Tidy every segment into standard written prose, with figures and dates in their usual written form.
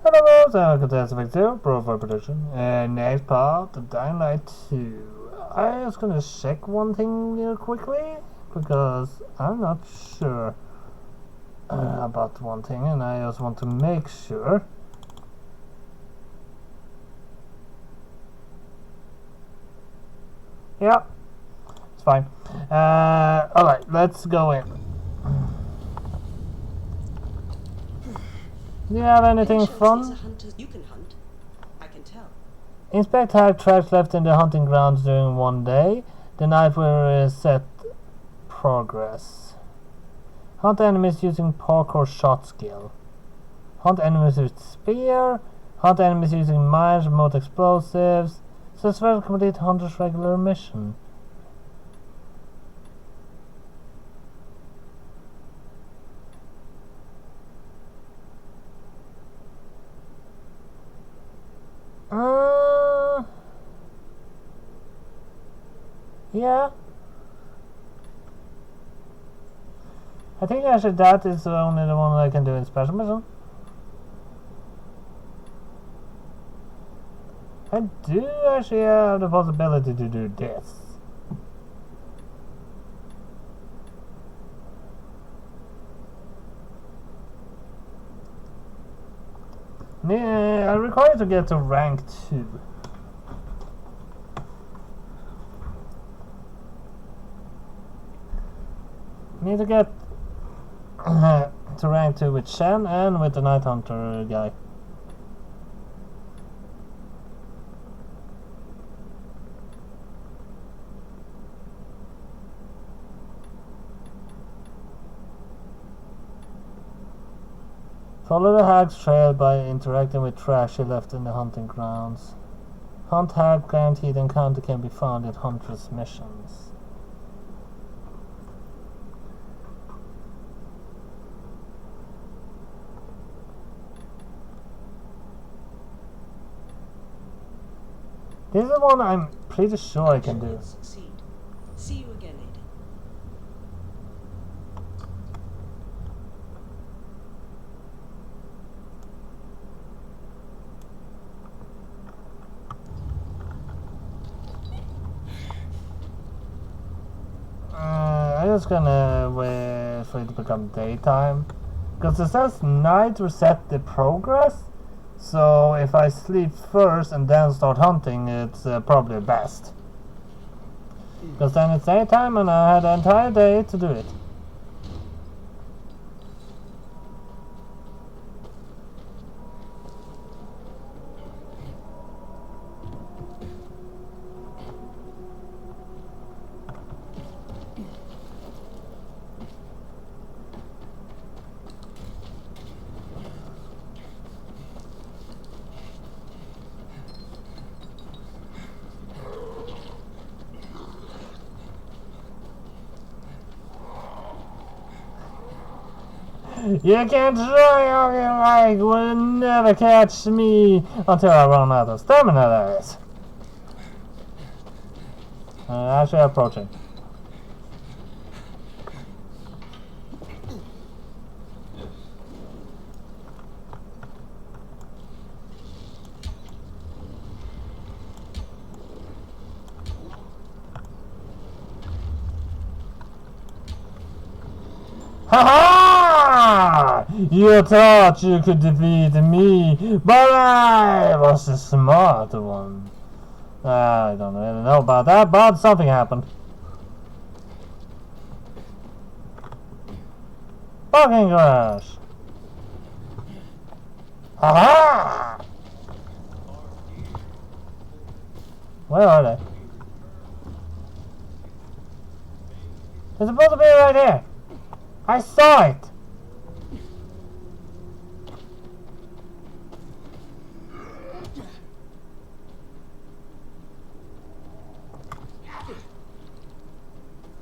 Hello, welcome to Aspect 0, Profile Production, and next part, the Dying Light 2. I was gonna check one thing real quickly, because I'm not sure about one thing, and I just want to make sure. Yeah, it's fine. Alright, let's go in. Do you have anything fun? You can hunt. I can tell. Inspect hard tracks left in the hunting grounds during one day. The night will reset progress. Hunt enemies using parkour shot skill. Hunt enemies with spear. Hunt enemies using mines, remote explosives. Successfully complete Hunter's regular mission. Yeah. I think actually that is only the one I can do in special mission. I do actually have the possibility to do this. Yeah, I require to get to rank 2. Need to get to rank 2 with Shen and with the Night Hunter guy. Follow the hag's trail by interacting with trash she left in the hunting grounds. Hunt hag guaranteed encounter can be found at Huntress missions. This is the one I'm pretty sure I can do. Succeed. See you again, Aiden. I'm just gonna wait for it to become daytime. Because it says night reset the progress. So if I sleep first and then start hunting, it's probably best. Because then it's daytime and I had the entire day to do it. You can try all you like, will never catch me until I run out of stamina, that is. Actually approaching. Ha-ha! You thought you could defeat me, but I was the smart one. I don't really know about that, but something happened. Fucking crash! Ha-ha! Where are they? They're supposed to be right here. I saw it!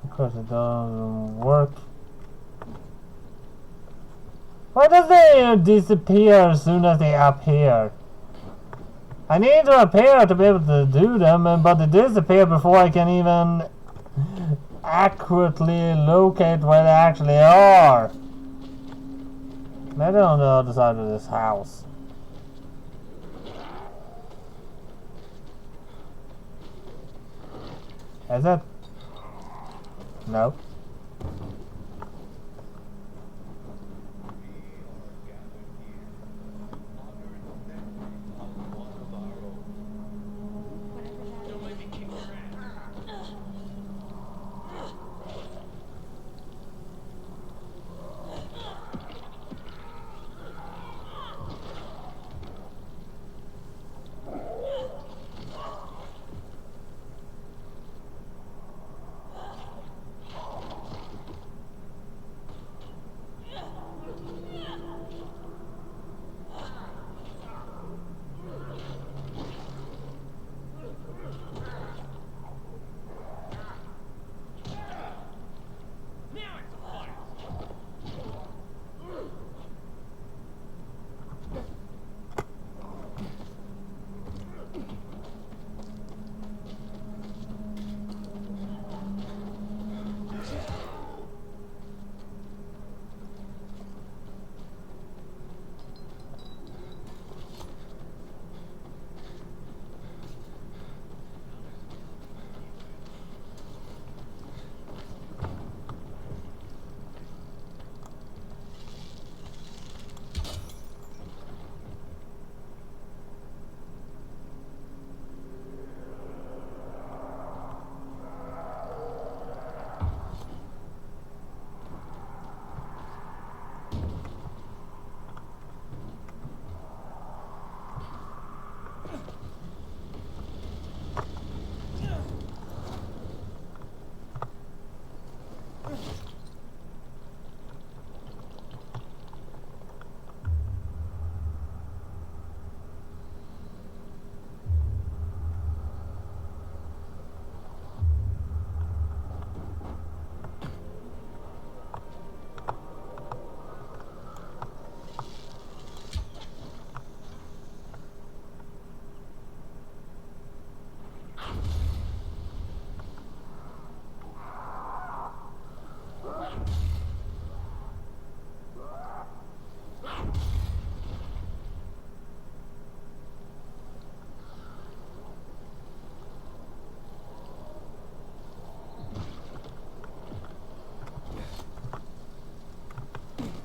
Of course it doesn't work. Why does they disappear as soon as they appear? I need to appear to be able to do them, but they disappear before I can even accurately locate where they actually are. Maybe on the other side of this house. Is it? No.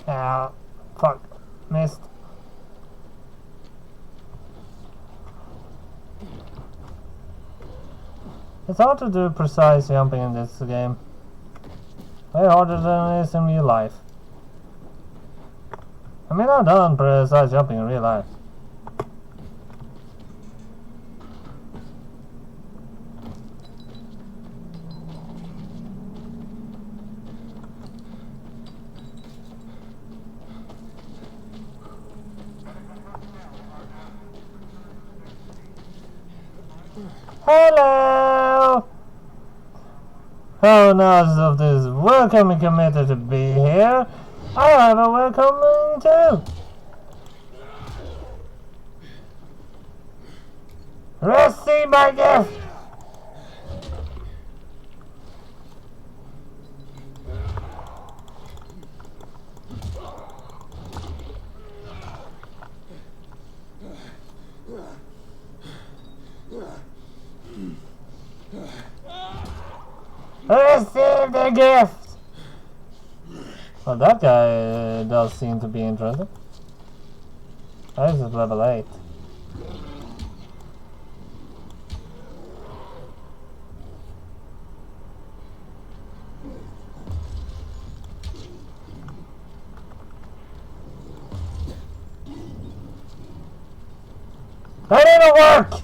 Ah, fuck. Missed. It's hard to do precise jumping in this game. Way harder than it is in real life. I mean, I've done precise jumping in real life. Hello! Oh, nice of this welcoming committee to be here. I have a welcoming too. Receive my gift. Receive the gift! Well, that guy does seem to be interested. That is at level 8. That didn't work!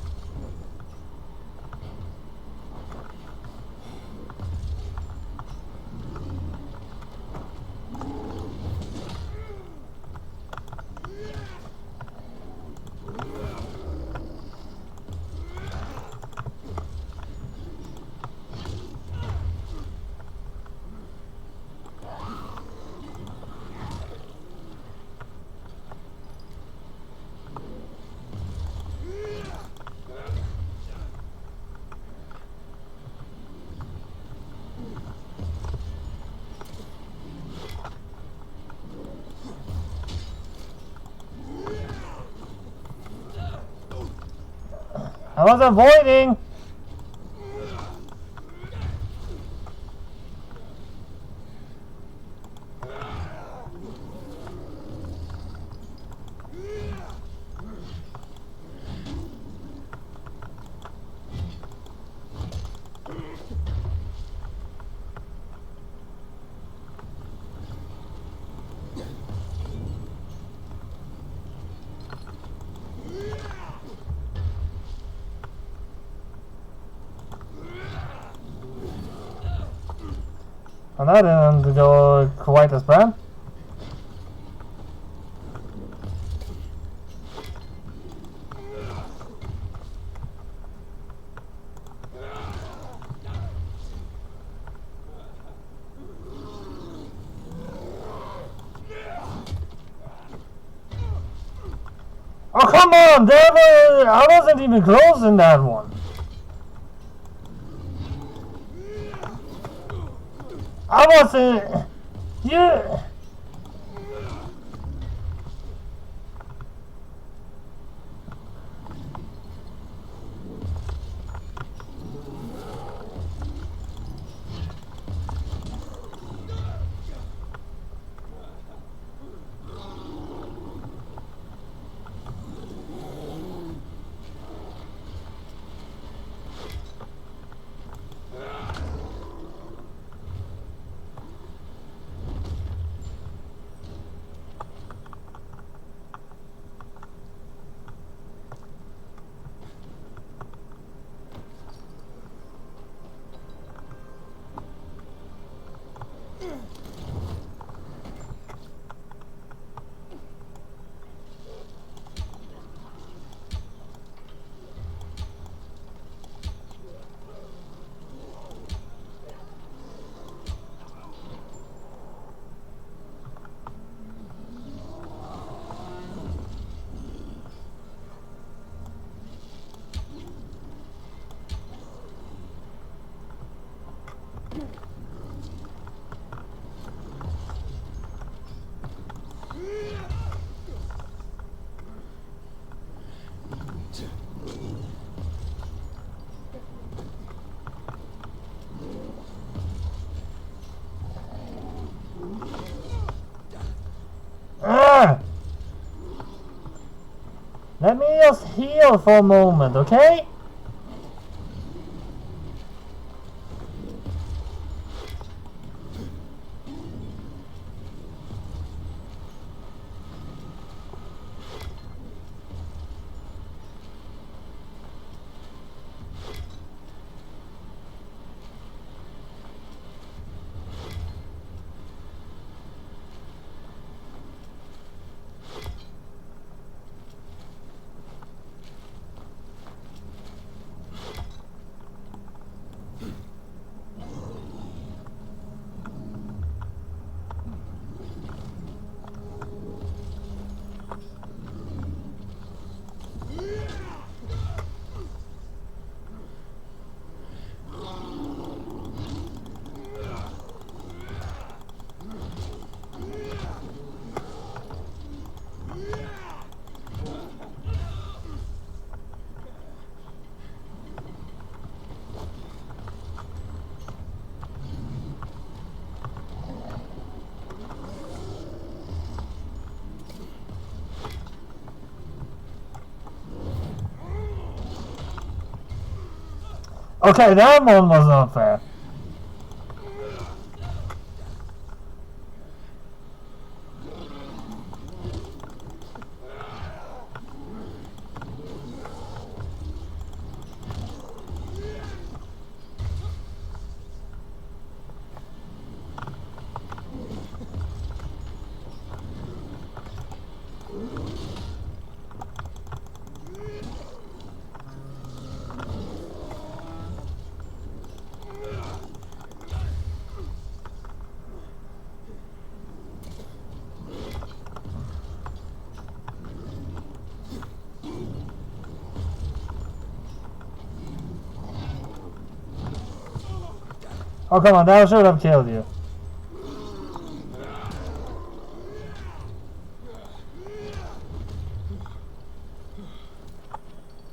I was avoiding! And that didn't go quite as planned. Oh, come on! I wasn't even close in that one. I wasn't... You... Let me just heal for a moment, okay? Okay, that one was unfair. Oh, come on, that should have killed you.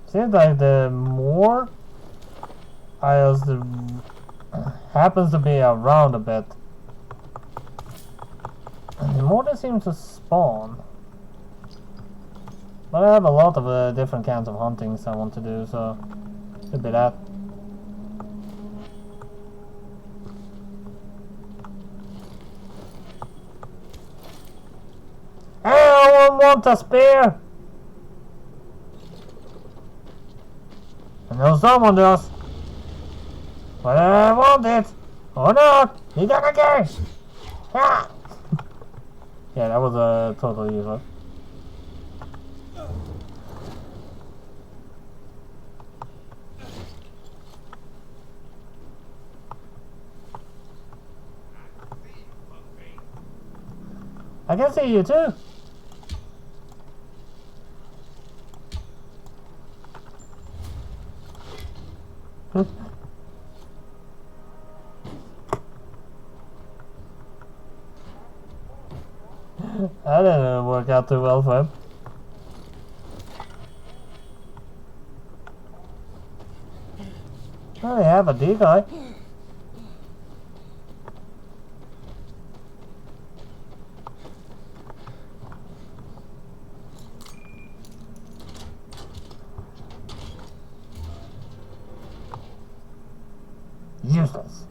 Seems like the more aisles the happens to be around a bit, the more they seem to spawn. But I have a lot of different kinds of huntings I want to do, so could be that. I don't want a spear! I know someone does. But I want it! Or not! You gonna get? Ah! Yeah, that was totally useless. I can see you too. That didn't work out too well for him. Oh, they have a decoy. Useless.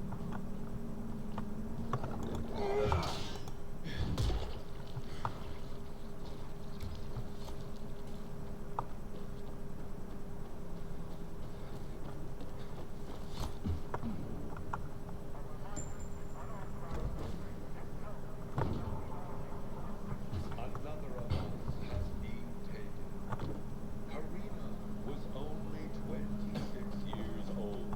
Another of us has been taken. Karina was only 26 years old.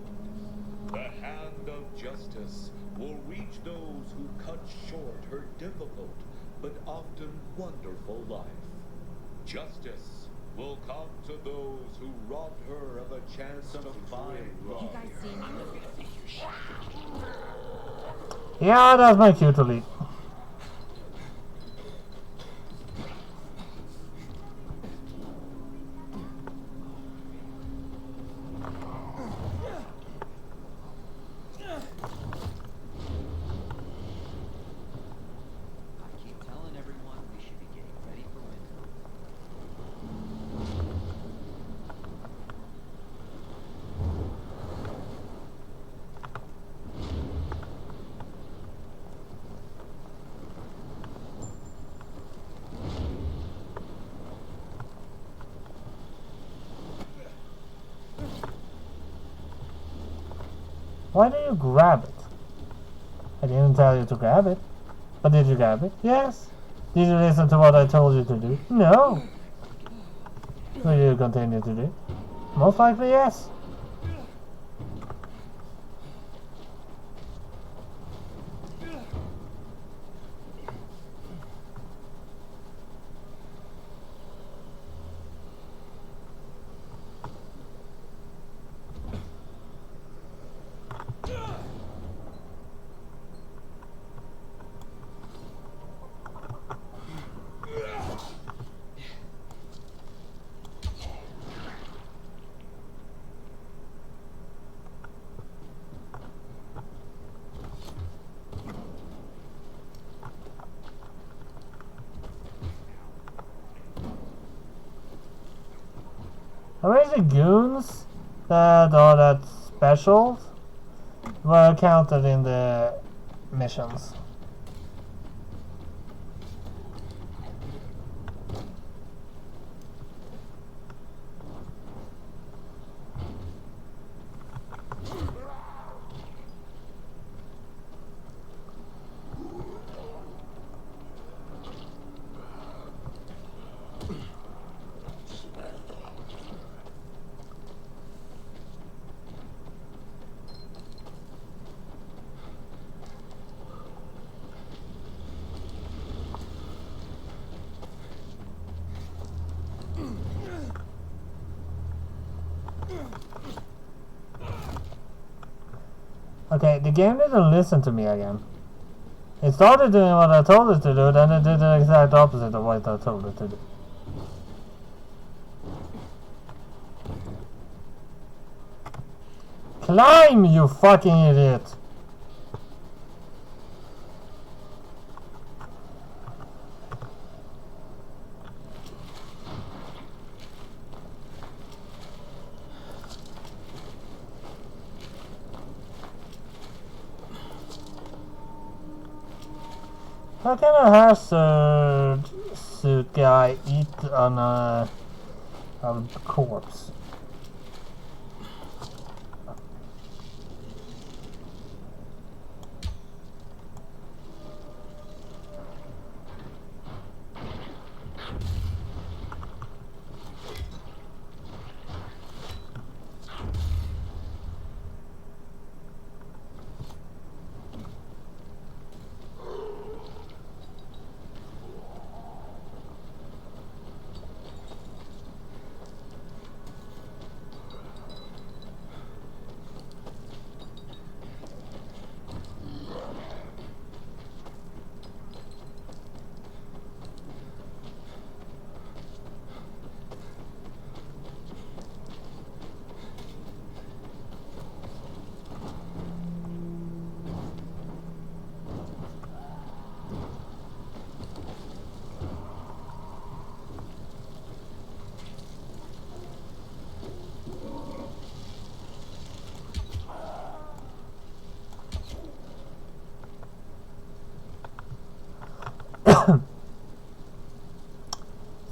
The hand of justice will reach those who cut short her difficult but often wonderful life. Justice will come to those who robbed her of a chance to find love. You guys seen Yeah, that's my cue to leave. I keep telling everyone we should be getting ready for winter. Why do you grab it? I didn't tell you to grab it. But did you grab it? Yes. Did you listen to what I told you to do? No. Will you continue to do? Most likely yes. How is the goons that are that specials were counted in the missions? Okay, the game didn't listen to me again. It started doing what I told it to do, then it did the exact opposite of what I told it to do. Climb, you fucking idiot! How can a hazard suit guy eat on a corpse?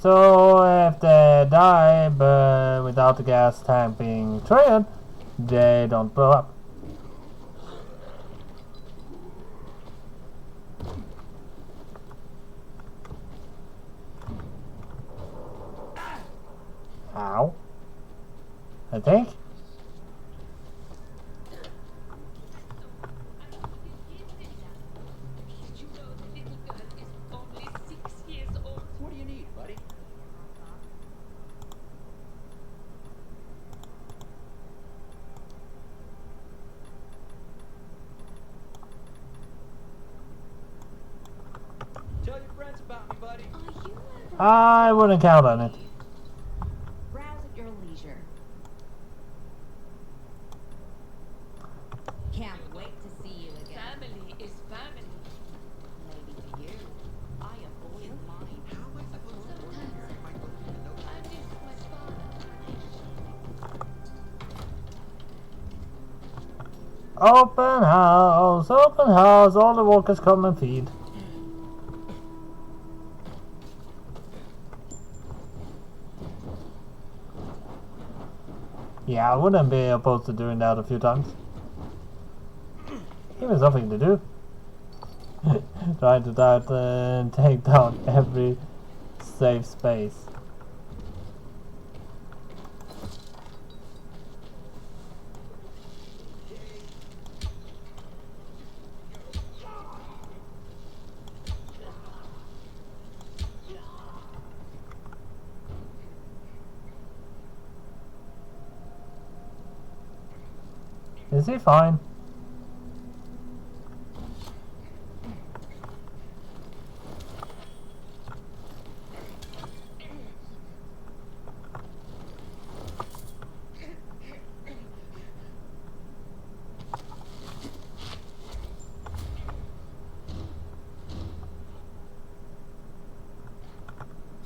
So if they die but without the gas tank being triggered, they don't blow up. Ow. I think. Did you know the little girl is only 6 years old? What do you need, buddy? Tell your friends about me, buddy. Are you ever I wouldn't count on it. browse at your leisure? Can't wait to see you again. Family is family. Maybe for you. I avoid mine. How am I supposed to work here if I don't even know? I miss my father. Open house, open house, all the workers come and feed. Yeah, I wouldn't be opposed to doing that a few times. Give me something to do. Trying to take down every safe space. Is he fine?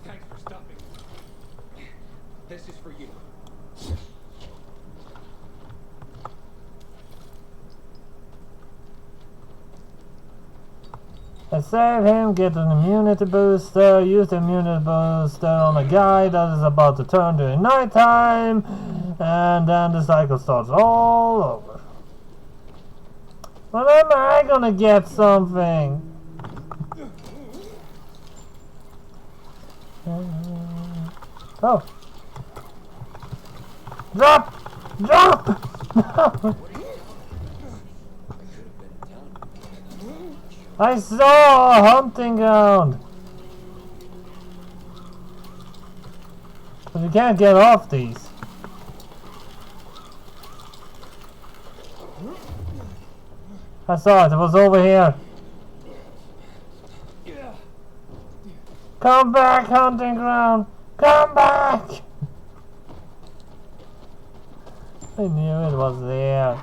Thanks for stopping. This is for you. Let's save him, get an immunity booster, use the immunity booster on a guy that is about to turn during nighttime, and then the cycle starts all over. When am I gonna get something? Oh. Drop! Drop! I saw a hunting ground! But you can't get off these. I saw it was over here. Come back, hunting ground! Come back! I knew it was there.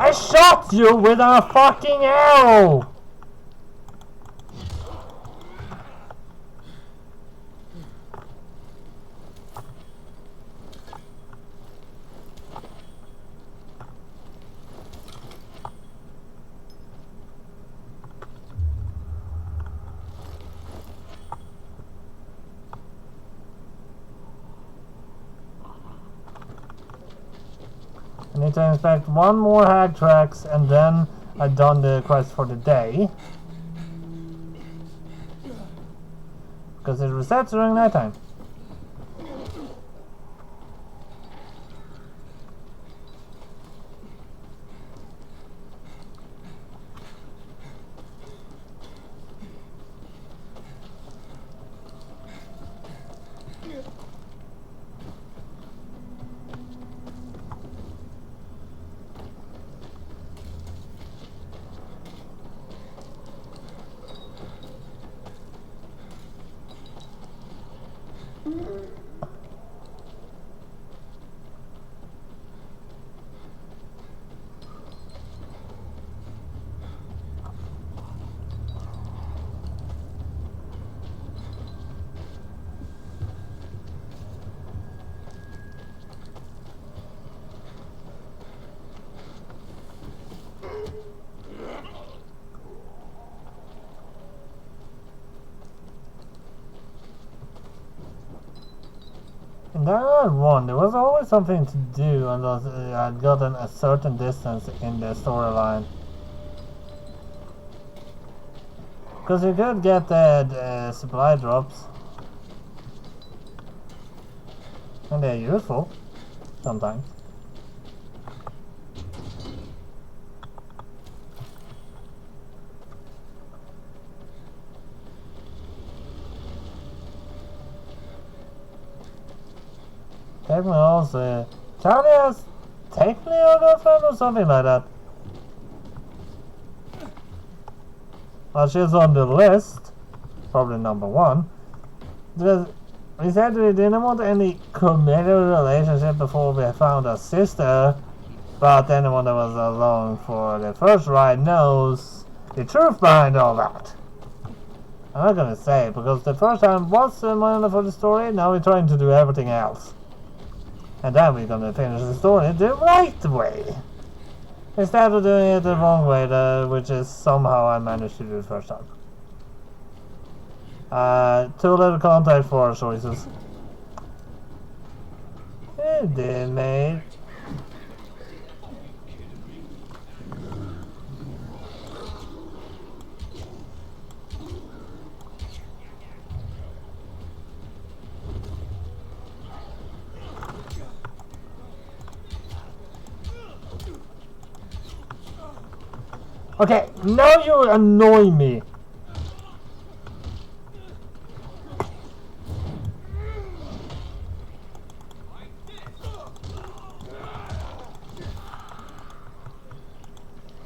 I shot you with a fucking arrow! I need to inspect one more hag tracks and then I've done the quest for the day. Because it resets during nighttime. That one, there was always something to do unless I'd gotten a certain distance in the storyline. Because you could get the supply drops. And they're useful. Sometimes. Technically also, Charlie has technically a girlfriend or something like that. Well, she's on the list, probably number one. Because we said we didn't want any committed relationship before we found a sister, but anyone that was along for the first ride knows the truth behind all that. I'm not gonna say, because the first time was money for the story, now we're trying to do everything else. And then we're gonna finish the story the right way. Instead of doing it the wrong way, which is somehow I managed to do the first time. Too little context for our choices. It did, mate. Okay, now you annoy me.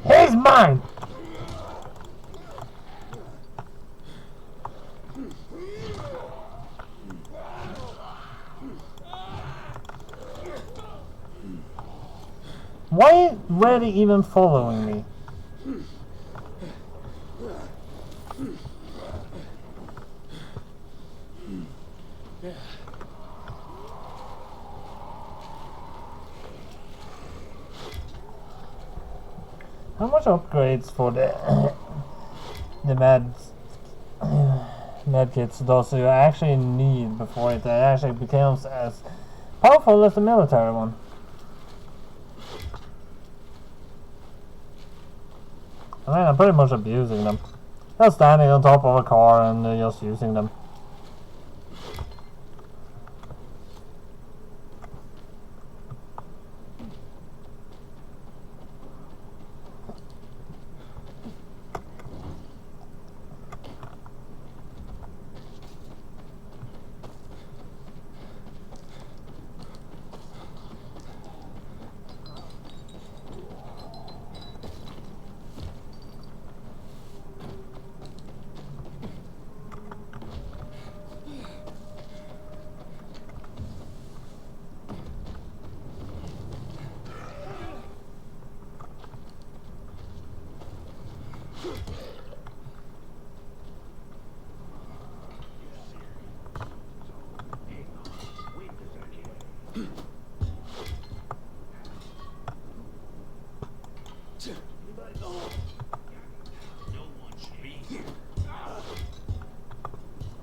He's mine. Why were they even following me? How much upgrades for the the med kits does you actually need before it actually becomes as powerful as the military one? I mean, I'm pretty much abusing them. Just standing on top of a car and just using them.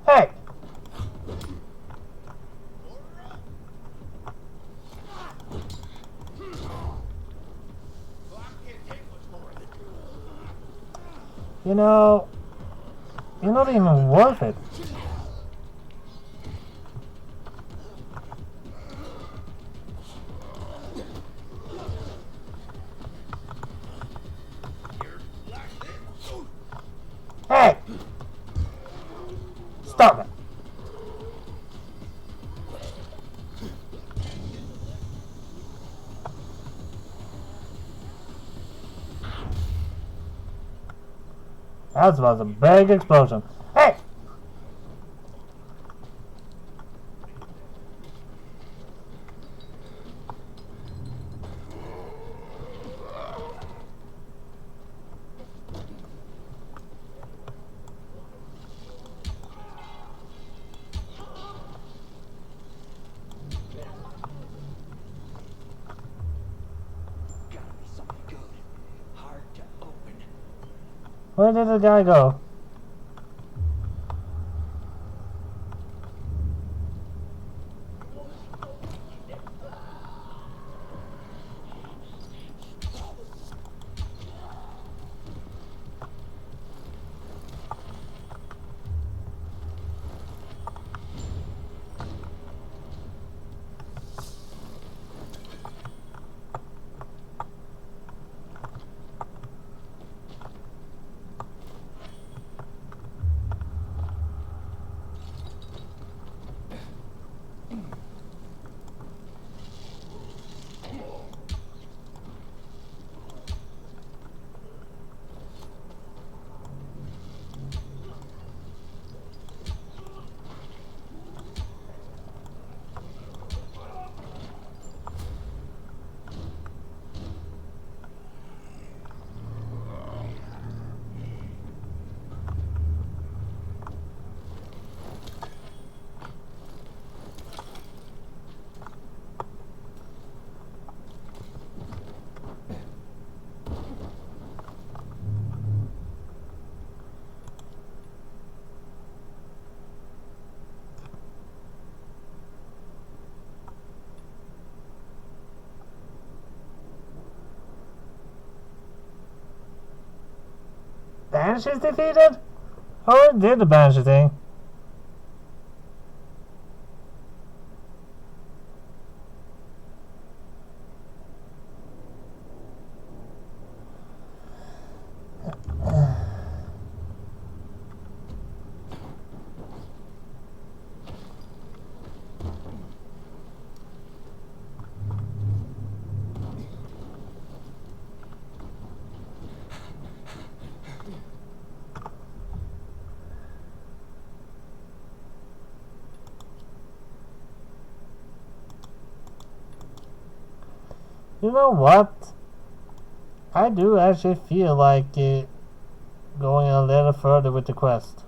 Hey! You know, you're not even worth it. Hey! Stop it! That was a big explosion. Hey! Where did the guy go? Banshees defeated? I already did the Banshee thing. You know what? I do actually feel like going a little further with the quest.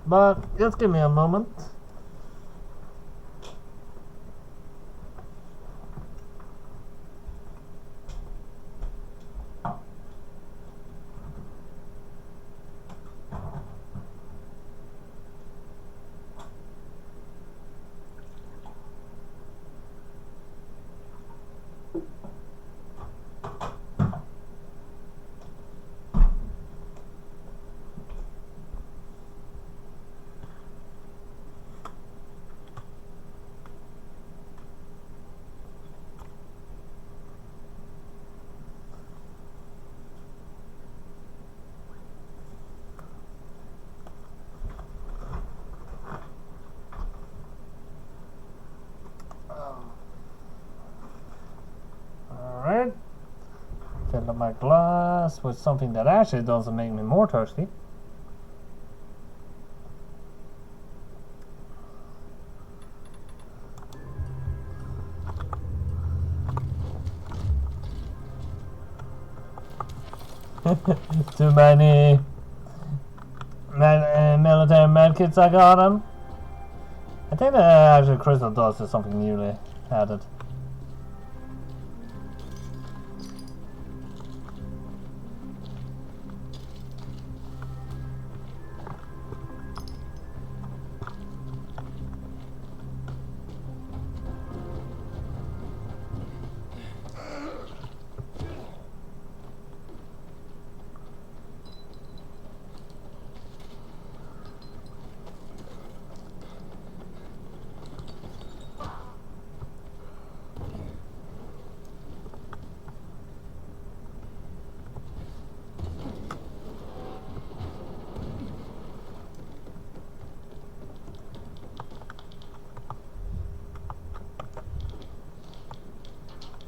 But just give me a moment. Alright. Fill up my glass with something that actually doesn't make me more thirsty. Too many military medkits I got on. I think that actually crystal dust is something newly added.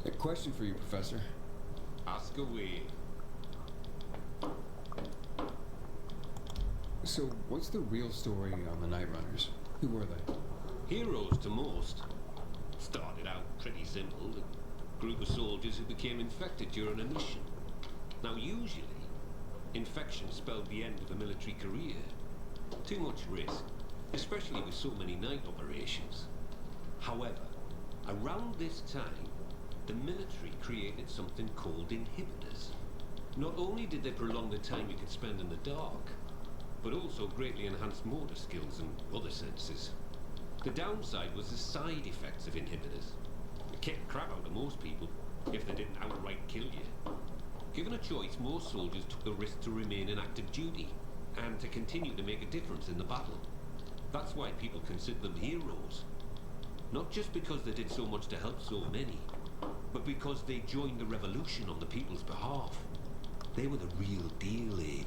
A question for you, Professor. Ask away. So, what's the real story on the Night Runners? Who were they? Heroes to most. Started out pretty simple. A group of soldiers who became infected during a mission. Now usually, infection spelled the end of a military career. Too much risk, especially with so many night operations. However, around this time, the military created something called inhibitors. Not only did they prolong the time you could spend in the dark, but also greatly enhanced motor skills and other senses. The downside was the side effects of inhibitors. It kicked the crap out of most people, if they didn't outright kill you. Given a choice, most soldiers took the risk to remain in active duty, and to continue to make a difference in the battle. That's why people consider them heroes. Not just because they did so much to help so many, but because they joined the revolution on the people's behalf. They were the real deal, Aiden.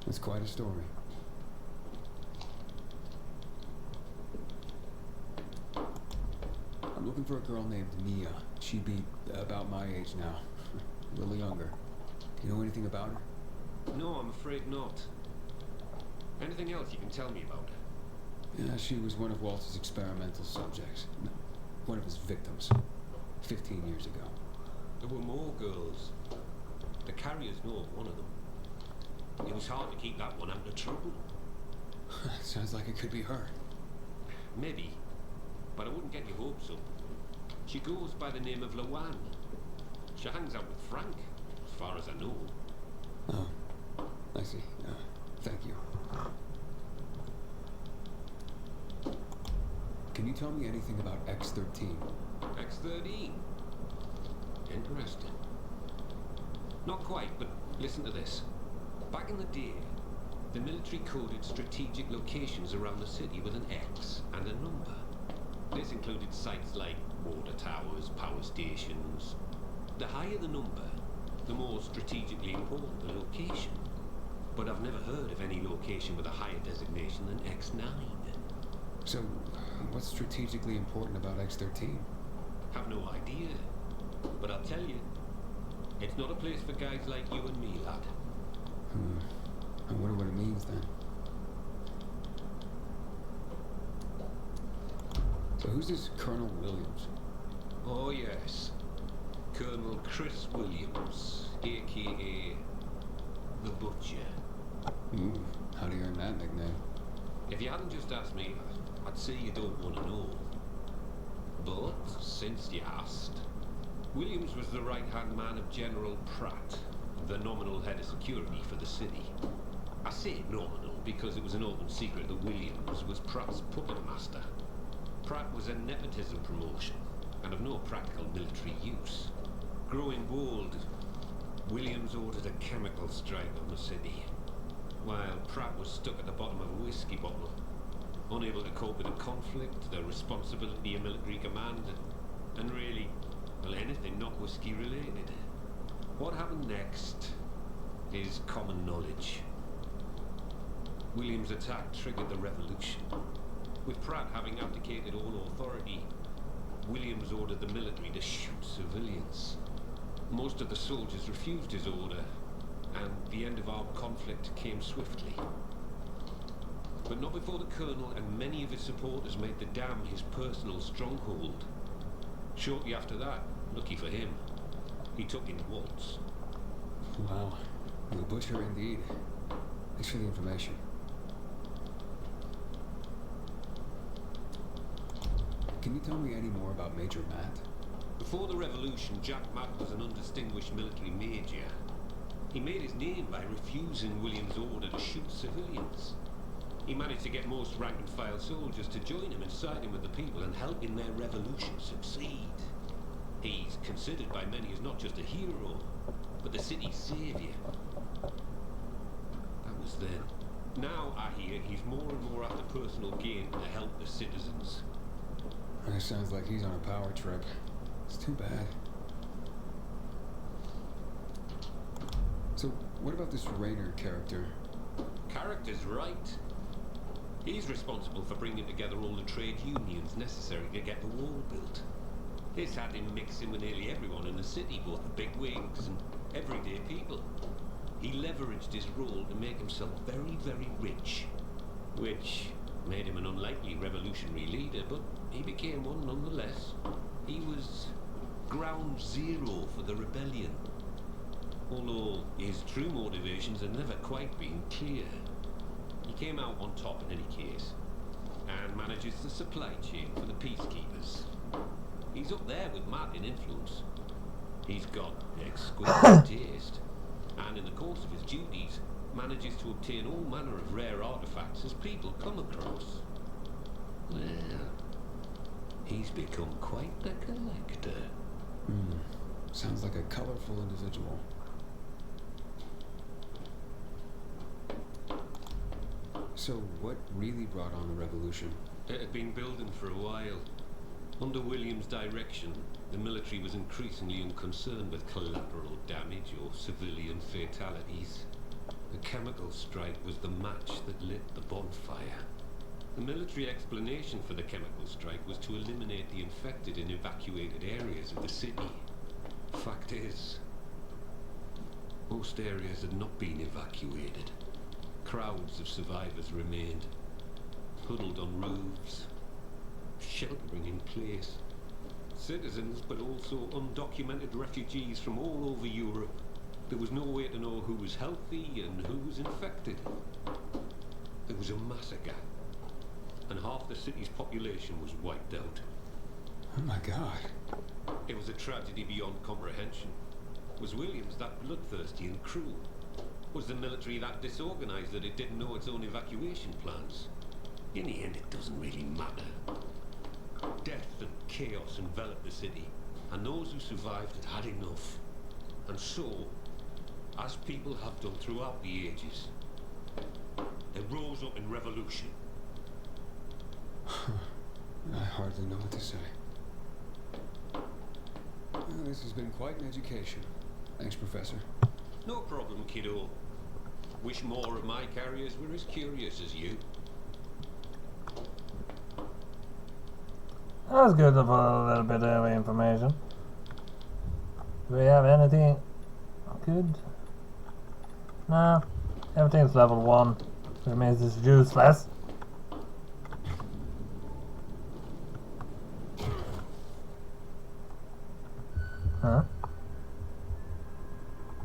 That's quite a story. I'm looking for a girl named Mia. She'd be about my age now. A little younger. Do you know anything about her? No, I'm afraid not. Anything else you can tell me about her? Yeah, she was one of Walter's experimental subjects. No, one of his victims. 15 years ago. There were more girls. The carriers know of one of them. It was hard to keep that one out of trouble. Sounds like it could be her. Maybe, but I wouldn't get your hopes up. She goes by the name of Lawan. She hangs out with Frank, as far as I know. Oh, I see. Thank you. Can you tell me anything about X-13? X-13. Interesting. Not quite, but listen to this. Back in the day, the military coded strategic locations around the city with an X and a number. This included sites like water towers, power stations. The higher the number, the more strategically important the location. But I've never heard of any location with a higher designation than X9. So, what's strategically important about X-13? Have no idea. But I'll tell you, it's not a place for guys like you and me, lad. I wonder what it means then. So who's this Colonel Williams? Oh yes. Colonel Chris Williams, aka the Butcher. Ooh, how do you earn that nickname? If you hadn't just asked me, I'd say you don't want to know. But since you asked, Williams was the right-hand man of General Pratt, the nominal head of security for the city. I say nominal because it was an open secret that Williams was Pratt's puppet master. Pratt was a nepotism promotion and of no practical military use. Growing bold, Williams ordered a chemical strike on the city, while Pratt was stuck at the bottom of a whiskey bottle, unable to cope with the conflict, the responsibility of military command, and really, well, anything not whiskey related. What happened next is common knowledge. Williams' attack triggered the revolution. With Pratt having abdicated all authority, Williams ordered the military to shoot civilians. Most of the soldiers refused his order, and the end of our conflict came swiftly. But not before the Colonel and many of his supporters made the dam his personal stronghold. Shortly after that, lucky for him, he took in Waltz. Wow, the Butcher indeed. Thanks for the information. Can you tell me any more about Major Matt? Before the revolution, Jack Matt was an undistinguished military major. He made his name by refusing Williams' order to shoot civilians. He managed to get most rank-and-file soldiers to join him and side him with the people and helping their revolution succeed. He's considered by many as not just a hero, but the city's savior. That was then. Now, I hear, he's more and more after personal gain to help the citizens. It sounds like he's on a power trip. It's too bad. So, what about this Raynor character? Character's right. He's responsible for bringing together all the trade unions necessary to get the wall built. This had him mixing with nearly everyone in the city, both the bigwigs and everyday people. He leveraged his role to make himself very, very rich, which made him an unlikely revolutionary leader, but he became one nonetheless. He was ground zero for the rebellion, although his true motivations had never quite been clear. He came out on top in any case, and manages the supply chain for the peacekeepers. He's up there with Matt in influence. He's got exquisite taste, and in the course of his duties, manages to obtain all manner of rare artifacts as people come across. Well, he's become quite the collector. Sounds like a colorful individual. So, what really brought on the revolution? It had been building for a while. Under Williams' direction, the military was increasingly unconcerned with collateral damage or civilian fatalities. The chemical strike was the match that lit the bonfire. The military explanation for the chemical strike was to eliminate the infected in evacuated areas of the city. Fact is, most areas had not been evacuated. Crowds of survivors remained, huddled on roofs, sheltering in place. Citizens, but also undocumented refugees from all over Europe. There was no way to know who was healthy and who was infected. There was a massacre, and half the city's population was wiped out. Oh my god. It was a tragedy beyond comprehension. Was Williams that bloodthirsty and cruel? Was the military that disorganized that it didn't know its own evacuation plans? In the end, it doesn't really matter. Death and chaos enveloped the city, and those who survived had had enough. And so, as people have done throughout the ages, they rose up in revolution. I hardly know what to say. Well, this has been quite an education. Thanks, Professor. No problem, kiddo. Wish more of my carriers were as curious as you. That was good for a little bit of information. Do we have anything good? Nah, everything's level 1, which means it's useless. Huh?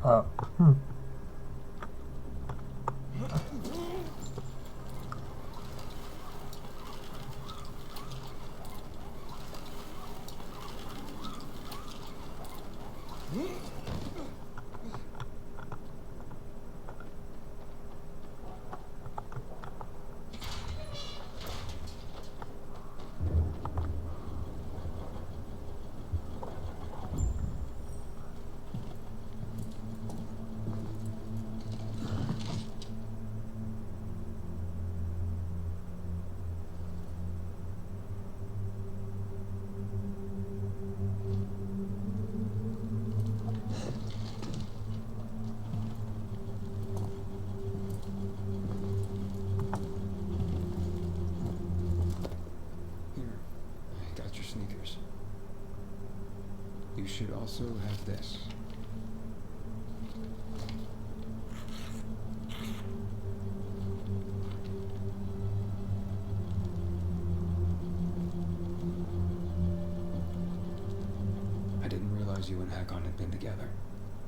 Oh, Here, I got your sneakers. You should also have this. I didn't realize you and Hakon had been together.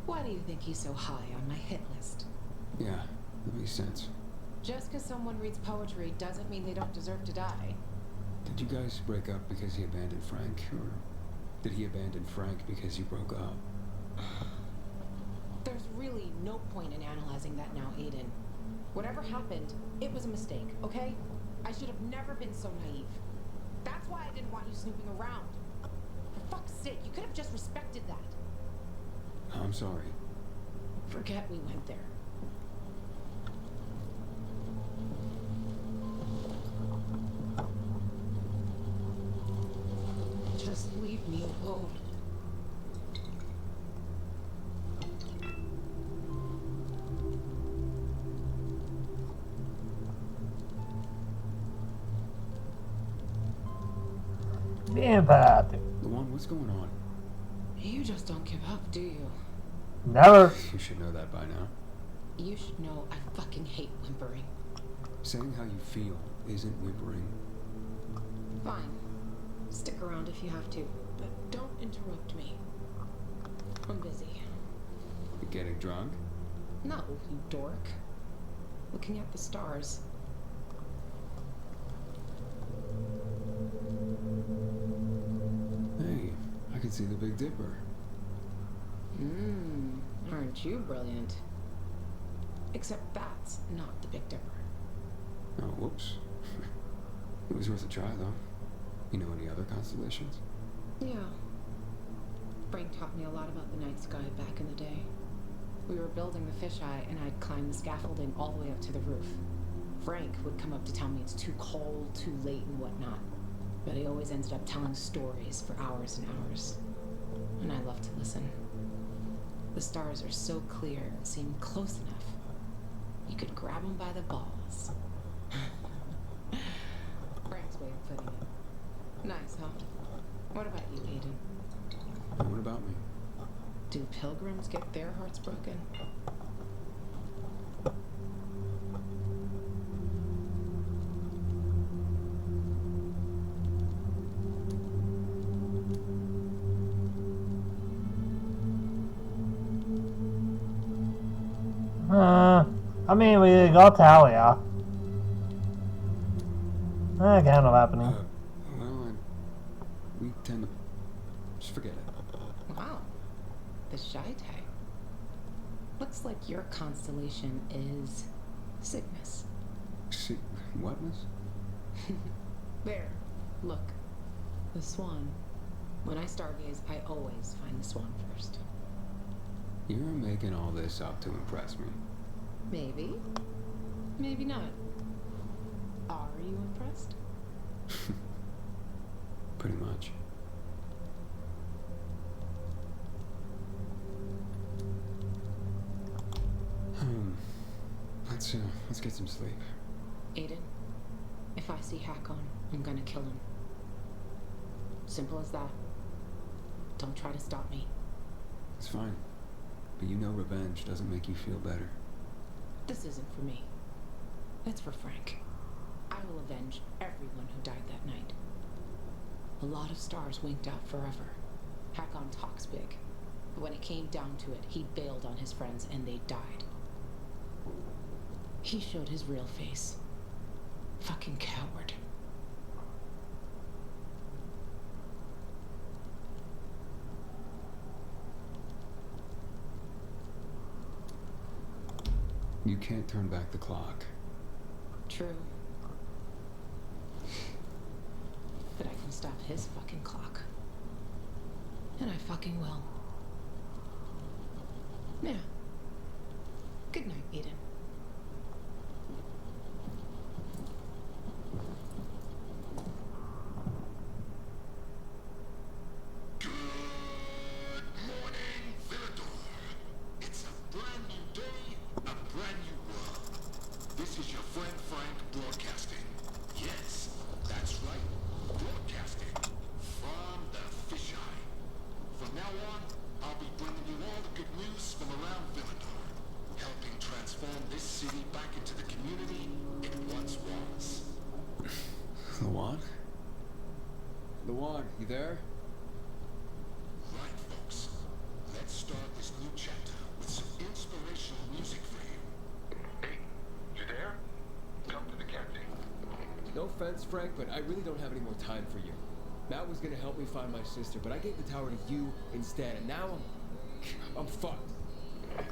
Why do you think he's so high on my hit list? Yeah, that makes sense. Just because someone reads poetry doesn't mean they don't deserve to die. Did you guys break up because he abandoned Frank, or did he abandon Frank because you broke up? There's really no point in analyzing that now, Aiden. Whatever happened, it was a mistake, okay? I should have never been so naive. That's why I didn't want you snooping around. For fuck's sake, you could have just respected that. I'm sorry. Forget we went there. Just leave me alone. be empathic. Luan, what's going on? You just don't give up, do you? Never. You should know that by now. You should know I fucking hate whimpering. Saying how you feel isn't whimpering. Fine. Stick around if you have to, but don't interrupt me. I'm busy. You getting drunk? No, you dork. Looking at the stars. Hey, I can see the Big Dipper. Aren't you brilliant? Except that's not the Big Dipper. Oh, whoops. It was worth a try, though. You know any other constellations? Yeah. Frank taught me a lot about the night sky back in the day. We were building the fisheye, and I'd climb the scaffolding all the way up to the roof. Frank would come up to tell me it's too cold, too late, and whatnot. But he always ended up telling stories for hours and hours. And I loved to listen. The stars are so clear and seem close enough. You could grab them by the balls. Frank's way of putting it. Nice, huh? What about you, Aiden? And what about me? Do pilgrims get their hearts broken? I mean, we got Talia. That kind of happening. We tend to... Just forget it. Wow. The shy type. Looks like your constellation is Cygnus. See, what, miss? There. Look. The swan. When I stargaze, I always find the swan first. You're making all this up to impress me. Maybe. Maybe not. Are you impressed? Pretty much. Let's get some sleep. Aiden, if I see Hakon, I'm gonna kill him. Simple as that. Don't try to stop me. It's fine. But you know revenge doesn't make you feel better. This isn't for me. It's for Frank. I will avenge everyone who died that night. A lot of stars winked out forever. Hakon talks big. But when it came down to it, he bailed on his friends and they died. He showed his real face. Fucking coward. You can't turn back the clock. True. But I can stop his fucking clock. And I fucking will. Yeah. Good night, Eden. This is your friend Frank broadcasting. Yes, that's right. Broadcasting from the fisheye. From now on, I'll be bringing you all the good news from around Villador, helping transform this city back into the community it once was. Lawan? Lawan, you there? Right, folks. Let's start this new chapter with some inspirational music for you. Hey, you there? Come to the captain. No offense, Frank, but I really don't have any more time for you. Matt was gonna help me find my sister, but I gave the tower to you instead, and now I'm fucked.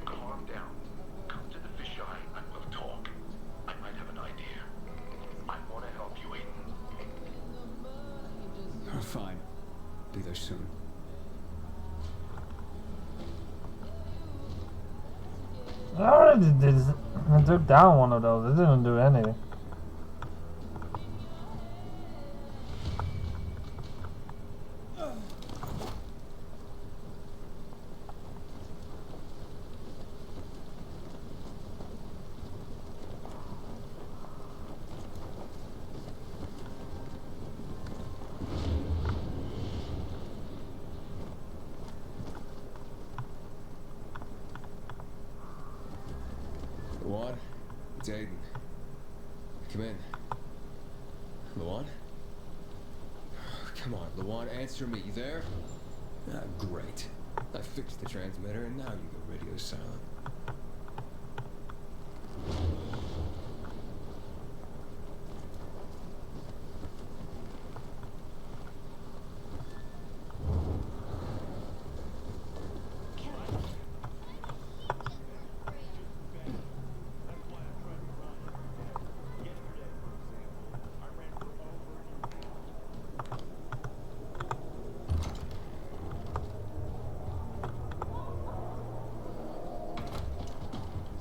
Calm down. Come to the fisheye and we'll talk. I might have an idea. I want to help you, Aiden. Oh, fine. Be there soon. I already did. I took down one of those. It didn't do anything. Lawan, it's Aiden. Come in. Lawan? Come on, Lawan, answer me. You there? Ah, great. I fixed the transmitter, and now your radio's silent.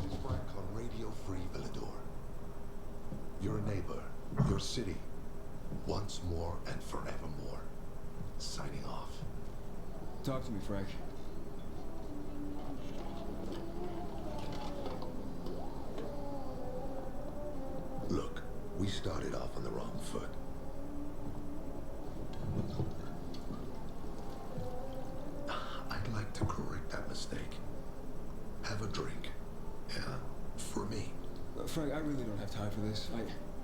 This is Frank on Radio Free Villador. Your neighbor, your city, once more and forevermore. Signing off. Talk to me, Frank. Look, we started off on the wrong foot. I'd like to correct that mistake. Have a drink. Yeah, for me. Frank, I really don't have time for this. I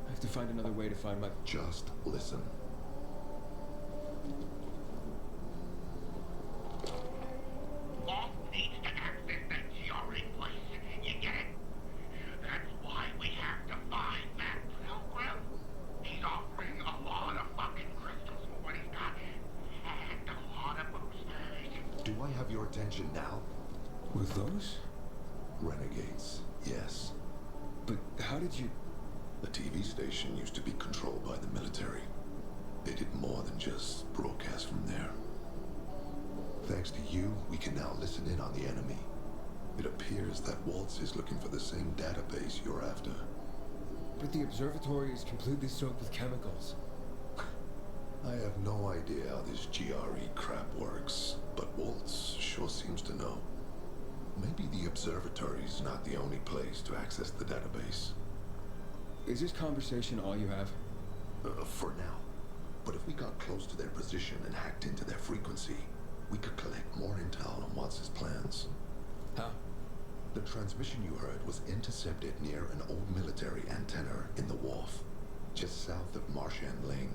have to find another way to find my... Just listen. Walt needs to access that GRE place. You get it? That's why we have to find that pilgrim. He's offering a lot of fucking crystals for what he's got. And a lot of boosters. Do I have your attention now? With those? Renegades, yes. But how did you... The TV station used to be controlled by the military. They did more than just broadcast from there. Thanks to you, we can now listen in on the enemy. It appears that Waltz is looking for the same database you're after. But the observatory is completely soaked with chemicals. I have no idea how this GRE crap works, but Waltz sure seems to know. Maybe the observatory is not the only place to access the database. Is this conversation all you have? For now. But if we got close to their position and hacked into their frequency, we could collect more intel on Watts's plans. How? The transmission you heard was intercepted near an old military antenna in the wharf, just south of Marchand Lane.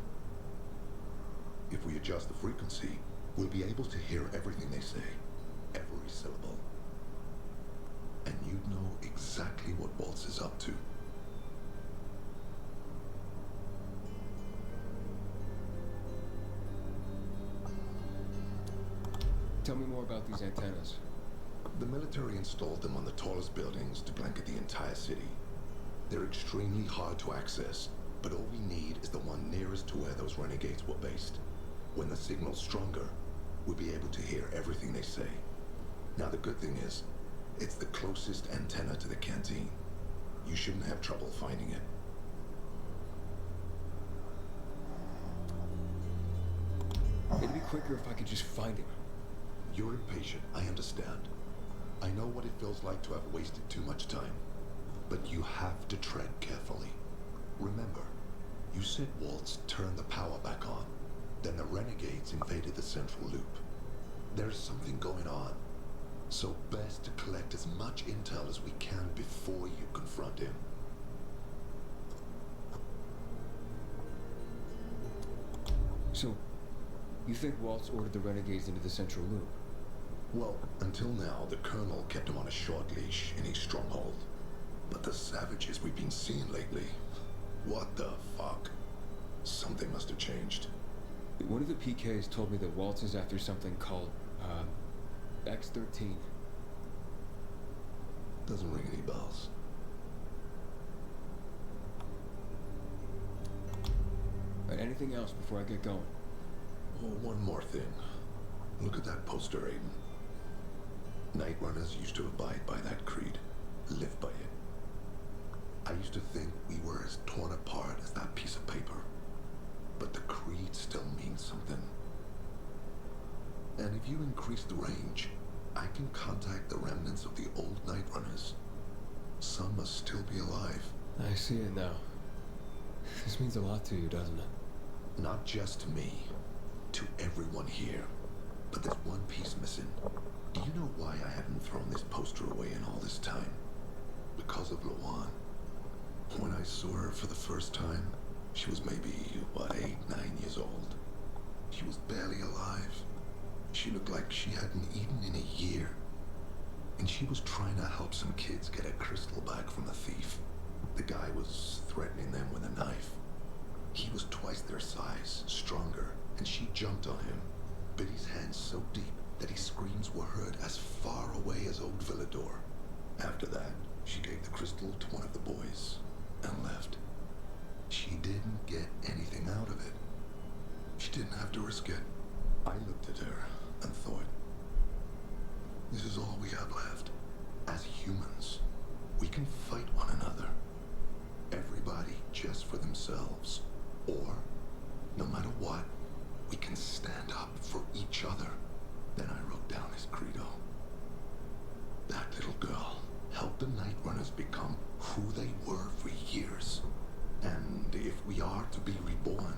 If we adjust the frequency, we'll be able to hear everything they say, every syllable. And you'd know exactly what Waltz is up to. Tell me more about these antennas. The military installed them on the tallest buildings to blanket the entire city. They're extremely hard to access, but all we need is the one nearest to where those renegades were based. When the signal's stronger, we'll be able to hear everything they say. Now the good thing is, it's the closest antenna to the canteen. You shouldn't have trouble finding it. It'd be quicker if I could just find him. You're impatient, I understand. I know what it feels like to have wasted too much time. But you have to tread carefully. Remember, you said Waltz turned the power back on. Then the renegades invaded the central loop. There's something going on. So best to collect as much intel as we can before you confront him. So, you think Waltz ordered the renegades into the central loop? Well, until now, the Colonel kept him on a short leash in his stronghold. But the savages we've been seeing lately, what the fuck? Something must have changed. One of the PKs told me that Waltz is after something called, X-13. Doesn't ring any bells. Anything else before I get going? Oh, one more thing. Look at that poster, Aiden. Night Runners used to abide by that creed, live by it. I used to think we were as torn apart as that piece of paper. But the creed still means something. And if you increase the range, I can contact the remnants of the old Night Runners. Some must still be alive. I see it now. This means a lot to you, doesn't it? Not just to me, to everyone here. But there's one piece missing. Do you know why I haven't thrown this poster away in all this time? Because of Lawan. When I saw her for the first time, she was maybe, 8, 9 years old. She was barely alive. She looked like she hadn't eaten in a year. And she was trying to help some kids get a crystal back from a thief. The guy was threatening them with a knife. He was twice their size, stronger, and she jumped on him, bit his hands so deep that his screams were heard as far away as Old Villador. After that, she gave the crystal to one of the boys and left. She didn't get anything out of it. She didn't have to risk it. I looked at her and thought, this is all we have left. As humans, we can fight one another. Everybody just for themselves. Or, no matter what, we can stand up for each other. Then I wrote down his credo. That little girl helped the Night Runners become who they were for years. And if we are to be reborn,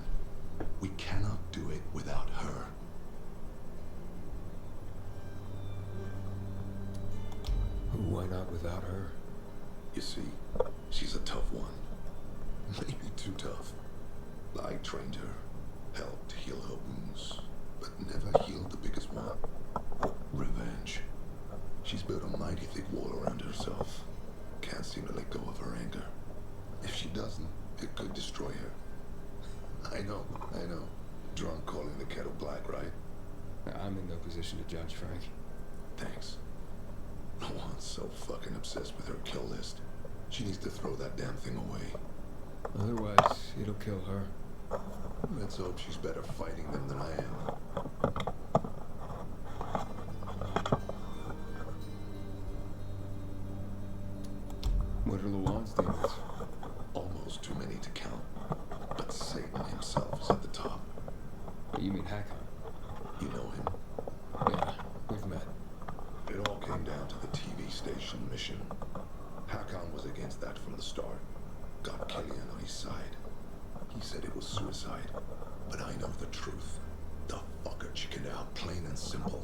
we cannot do it without her. Why not without her? You see, she's a tough one. Maybe too tough. I trained her, helped heal her wounds, but never healed the biggest one. Revenge. She's built a mighty thick wall around herself. Can't seem to let go of her anger. If she doesn't, it could destroy her. I know. Drunk calling the kettle black, right? I'm in no position to judge, Frank. Thanks. Lawan's so fucking obsessed with her kill list. She needs to throw that damn thing away. Otherwise, it'll kill her. Let's hope she's better fighting them than I am. What are Lawan's demons? Almost too many to count. But Satan himself is at the top. You mean Hakon? You know him? Yeah, we've met. It all came down to the TV station mission. Hakon was against that from the start. Got Killian on his side. He said it was suicide. But I know the truth. The fucker chickened out, plain and simple.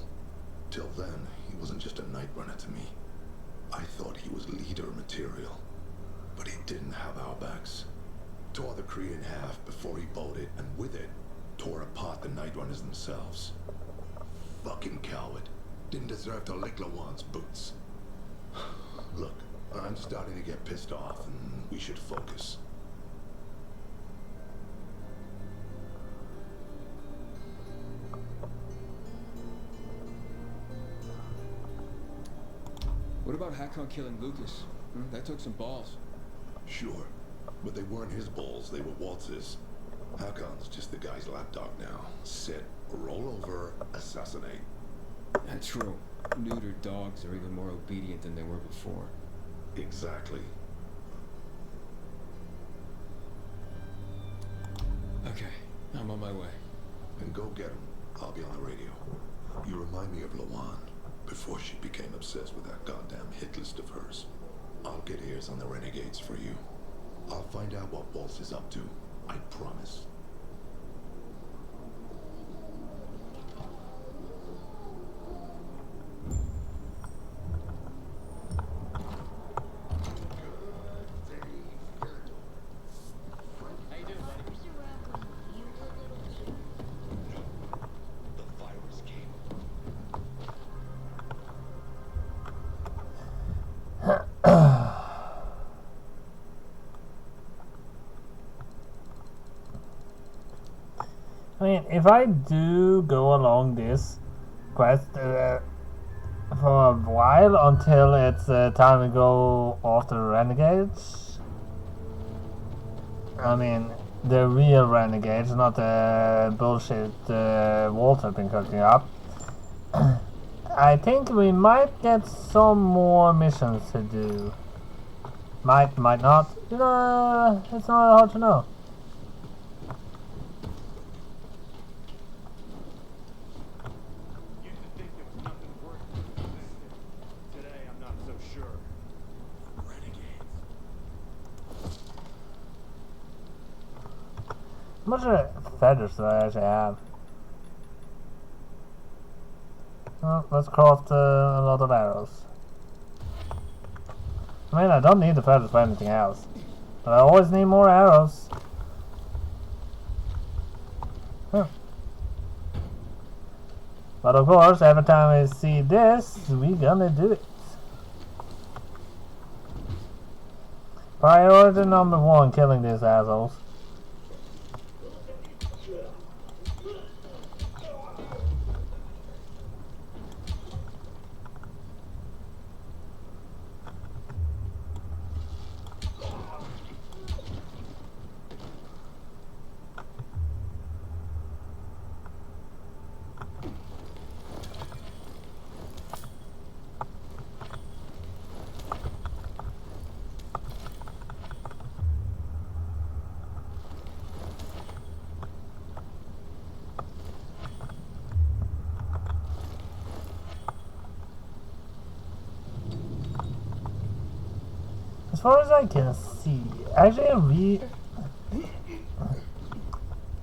Till then, he wasn't just a night runner to me. I thought he was leader material. But he didn't have our backs. Tore the Kree in half before he bolted, and with it, tore apart the Night Runners themselves. Fucking coward. Didn't deserve to lick Lawan's boots. Look, I'm starting to get pissed off, and we should focus. What about Hakon killing Lucas? That took some balls. Sure, but they weren't his balls, they were Waltz's. Hakon's just the guy's lapdog now. Sit, roll over, assassinate. That's true. Neutered dogs are even more obedient than they were before. Exactly. Okay, I'm on my way. Then go get him. I'll be on the radio. You remind me of Lawan, before she became obsessed with that goddamn hit list of hers. I'll get ears on the renegades for you. I'll find out what Waltz is up to. I promise. How you doing, buddy? The virus came. I mean, if I do go along this quest for a while until it's time to go after the renegades, I mean, the real renegades, not the bullshit Walter been cooking up, I think we might get some more missions to do. Might not. You know, it's not hard to know. Used to think there was nothing worth resisting. Today, I'm not so sure. Renegades. How much feathers do I actually have? Well, let's craft a lot of arrows. I mean, I don't need the feathers for anything else, but I always need more arrows. Huh. But of course, every time we see this, we gonna do it. Priority number 1, killing these assholes. As far as I can see,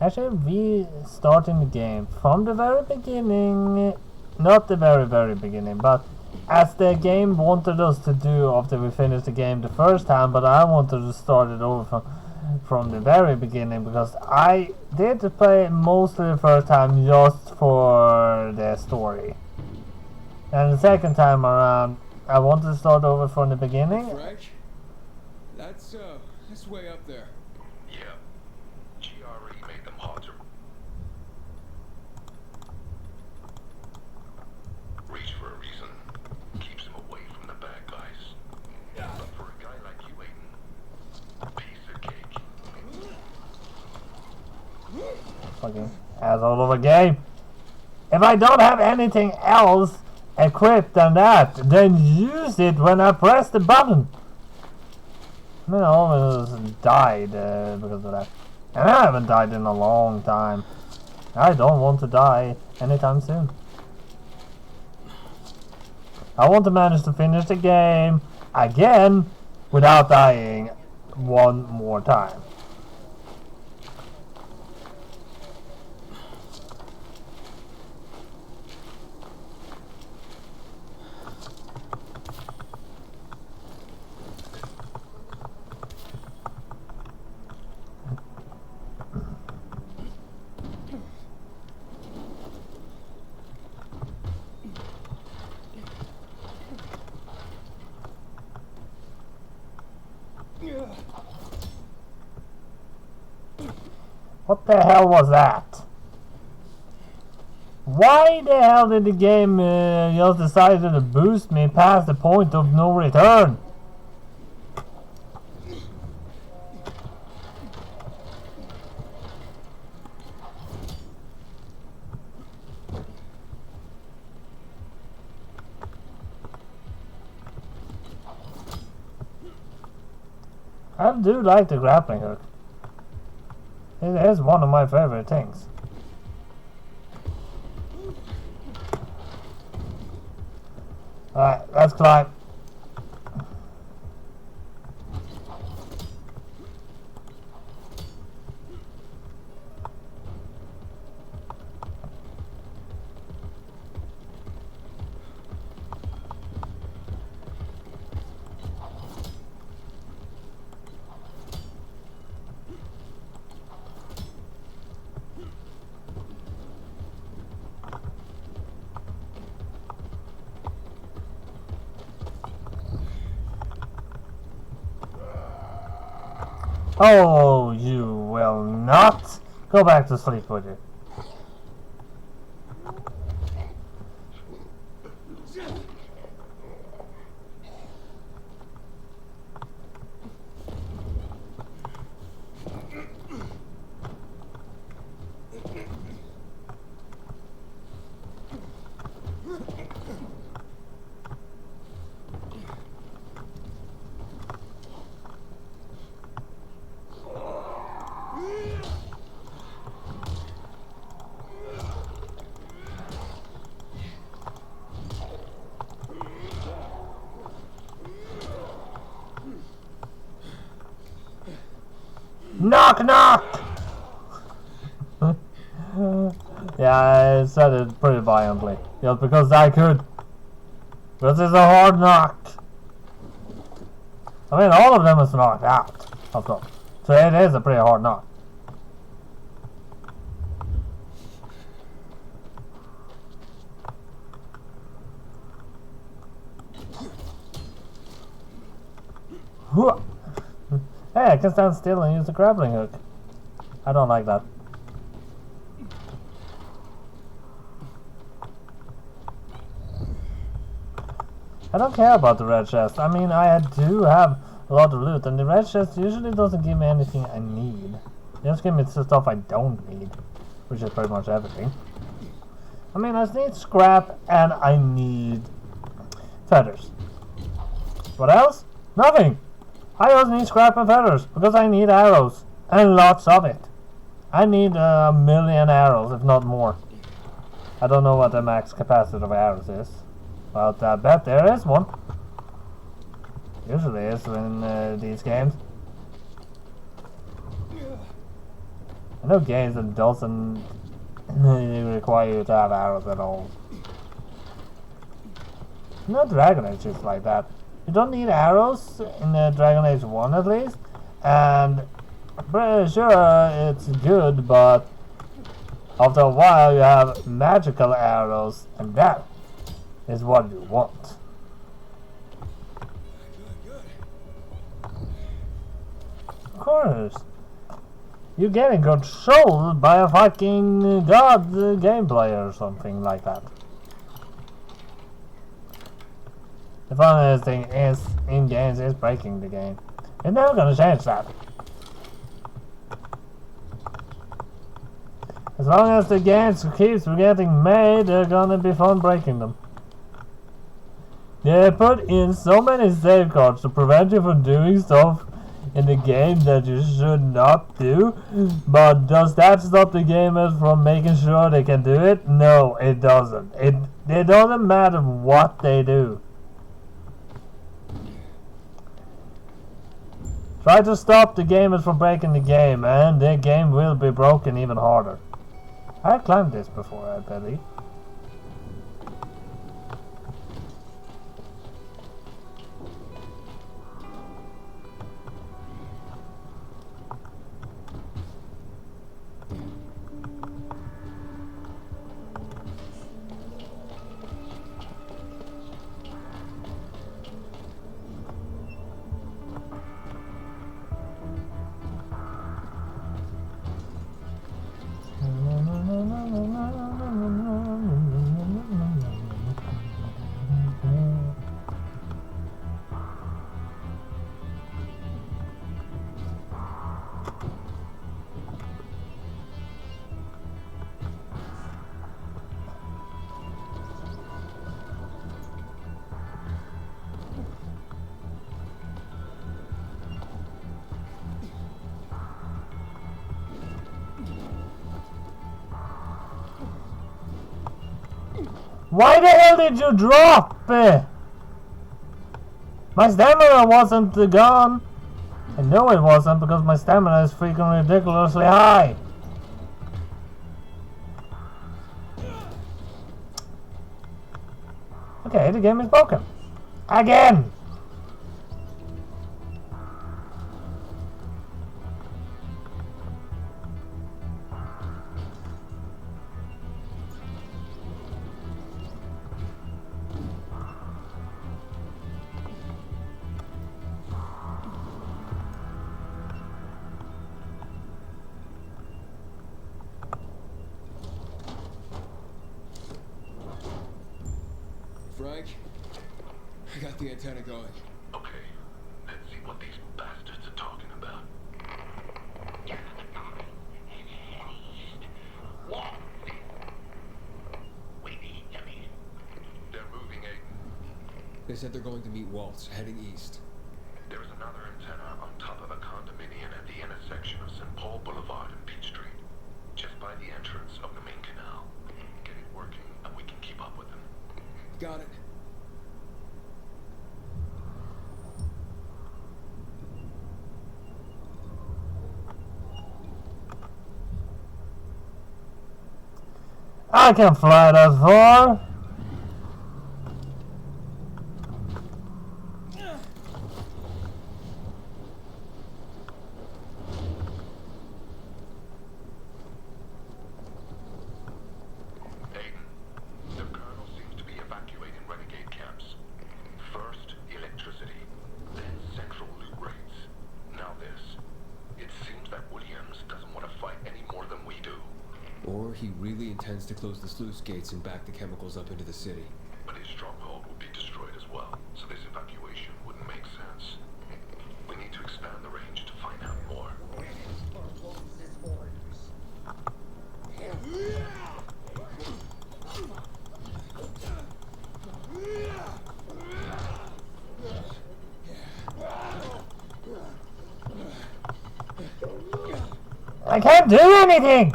actually restarting the game from the very beginning, not the very beginning, but as the game wanted us to do after we finished the game the first time, but I wanted to start it over from the very beginning because I did play mostly the first time just for the story. And the second time around, I wanted to start over from the beginning. Frank? That's way up there. Yeah. GRE made them hard to reach for a reason. Keeps them away from Fucking asshole of a game. If I don't have anything else equipped than that, then use it when I press the button. I mean, I almost died because of that. And I haven't died in a long time. I don't want to die anytime soon. I want to manage to finish the game again without dying one more time. What the hell was that? Why the hell did the game just decide to boost me past the point of no return? I do like the grappling hook. It is one of my favorite things. Alright, let's climb. Oh, you will not go back to sleep, would you? Knock, knock! Yeah, I said it pretty violently. Just because I could. This is a hard knock. I mean, all of them is knocked out, of course. So it is a pretty hard knock. Hey, I can stand still and use the grappling hook. I don't like that. I don't care about the red chest. I mean, I do have a lot of loot, and the red chest usually doesn't give me anything I need. It just gives me stuff I don't need, which is pretty much everything. I mean, I need scrap and I need feathers. What else? Nothing! I just need scrap and feathers because I need arrows and lots of it. I need 1,000,000 arrows, if not more. I don't know what the max capacity of arrows is, but I bet there is one. Usually is in these games. I know games that doesn't require you to have arrows at all. No Dragon Age is like that. You don't need arrows in Dragon Age 1 at least, and I'm pretty sure it's good, but after a while you have magical arrows, and that is what you want. Of course. You're getting controlled by a fucking god game player or something like that. The funniest thing is, in games, is breaking the game. You're never gonna change that. As long as the games keeps getting made, they're gonna be fun breaking them. They put in so many safeguards to prevent you from doing stuff in the game that you should not do, but does that stop the gamers from making sure they can do it? No, it doesn't. It doesn't matter what they do. Try to stop the gamers from breaking the game, and the game will be broken even harder. I climbed this before, I believe. Why the hell did you drop? My stamina wasn't gone. I know it wasn't because my stamina is freaking ridiculously high. Okay, the game is broken. Again! Frank, I got the antenna going. Okay, let's see what these bastards are talking about. They're moving, Aiden. They said they're going to meet Waltz, heading east. There's another antenna on top of a condominium at the intersection of St. Paul Boulevard and Peachtree, just by the entrance of the main canal. Get it working, and we can keep up with them. Got it. I can fly that far. The colonel seems to be evacuating renegade camps. First, electricity, then central loot rates. Now this. It seems that Williams doesn't want to fight any more than we do. Or he really intends to close the sluice gates and back the chemicals up into the city. But his stronghold would be destroyed as well, so this evacuation wouldn't make sense. We need to expand the range to find out more. I can't do anything!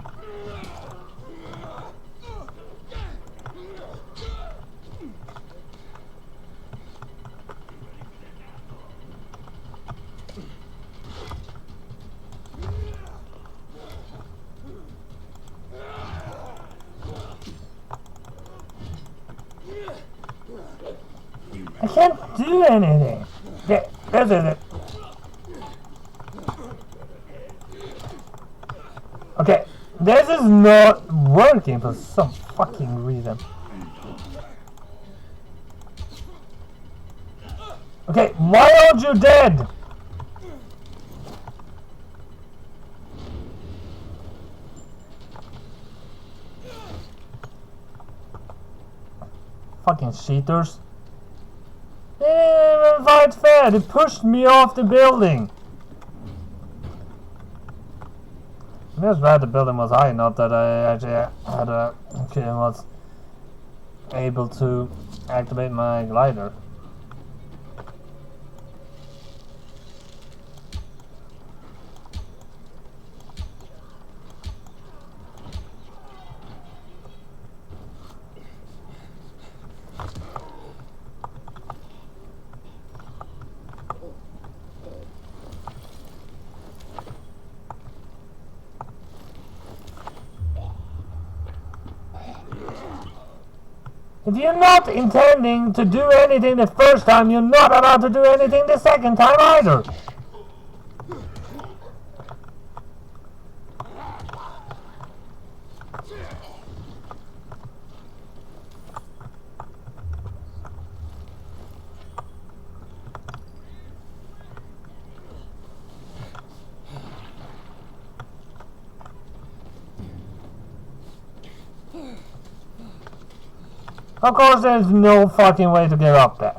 I can't do anything. This is it. Okay, this is not working for some fucking reason. Okay, why aren't you dead? Fucking cheaters. They didn't even fight fair. They pushed me off the building. just glad the building was high enough that I actually had a was able to activate my glider. If you're not intending to do anything the first time, you're not allowed to do anything the second time either. Of course, there's no fucking way to get up there.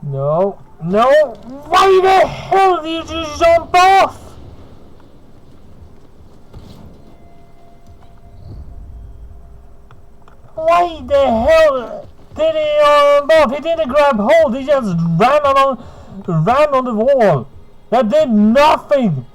No, no, why the hell did you just jump off? Why the hell did he jump off? He didn't grab hold, he just ran on the wall. That did nothing.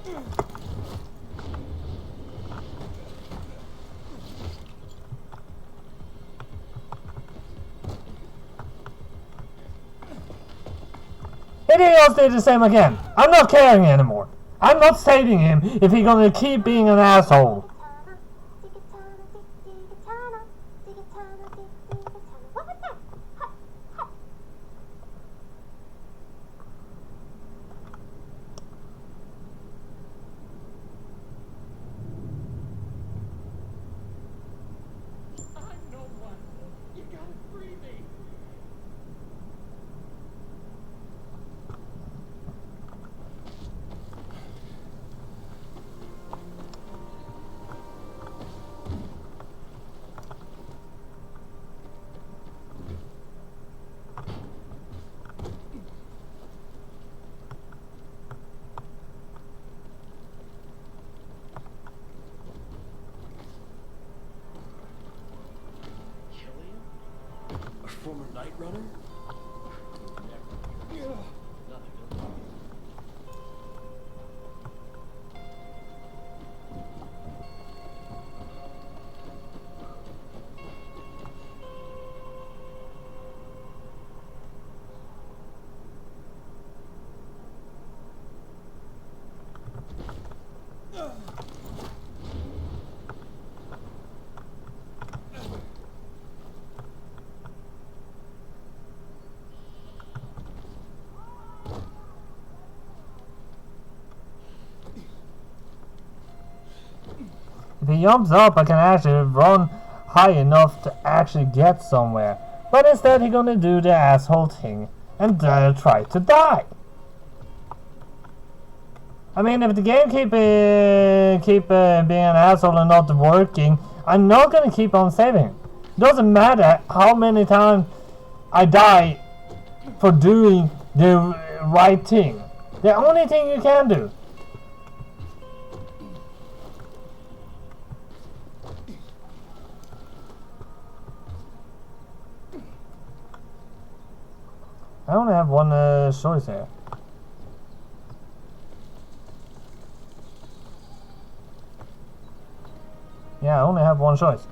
Anything else did the same again. I'm not caring anymore. I'm not saving him if he's gonna keep being an asshole. I'm no one. You gotta free me. A former night runner? If he jumps up, I can actually run high enough to actually get somewhere. But instead, he's gonna do the asshole thing and try to die. I mean, if the game keep being an asshole and not working, I'm not gonna keep on saving. It doesn't matter how many times I die for doing the right thing. The only thing you can do. only have one choice here. Yeah, I only have one choice.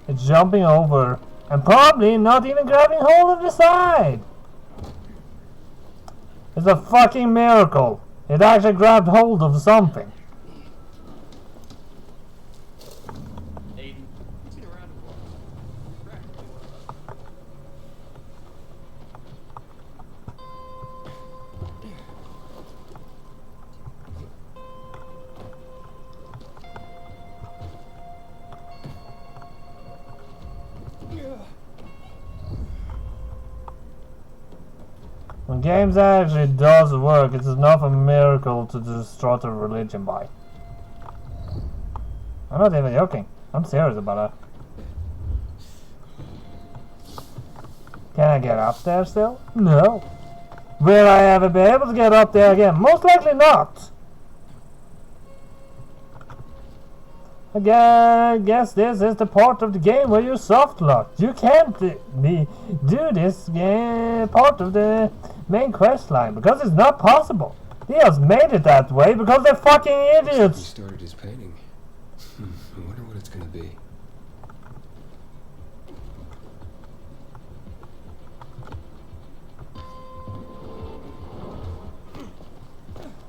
It's jumping over and probably not even grabbing hold of the side. It's a fucking miracle. It actually grabbed hold of something. Aiden, you've been around a while. Practically one of us. When games actually does work, it is not a miracle to destroy a religion by. I'm not even joking. I'm serious about that. Can I get up there still? No. Will I ever be able to get up there again? Most likely not. I guess this is the part of the game where you're soft locked. You can't do this part of the main quest line because it's not possible. They just made it that way because they're fucking He idiots. started his painting. I wonder what it's gonna be.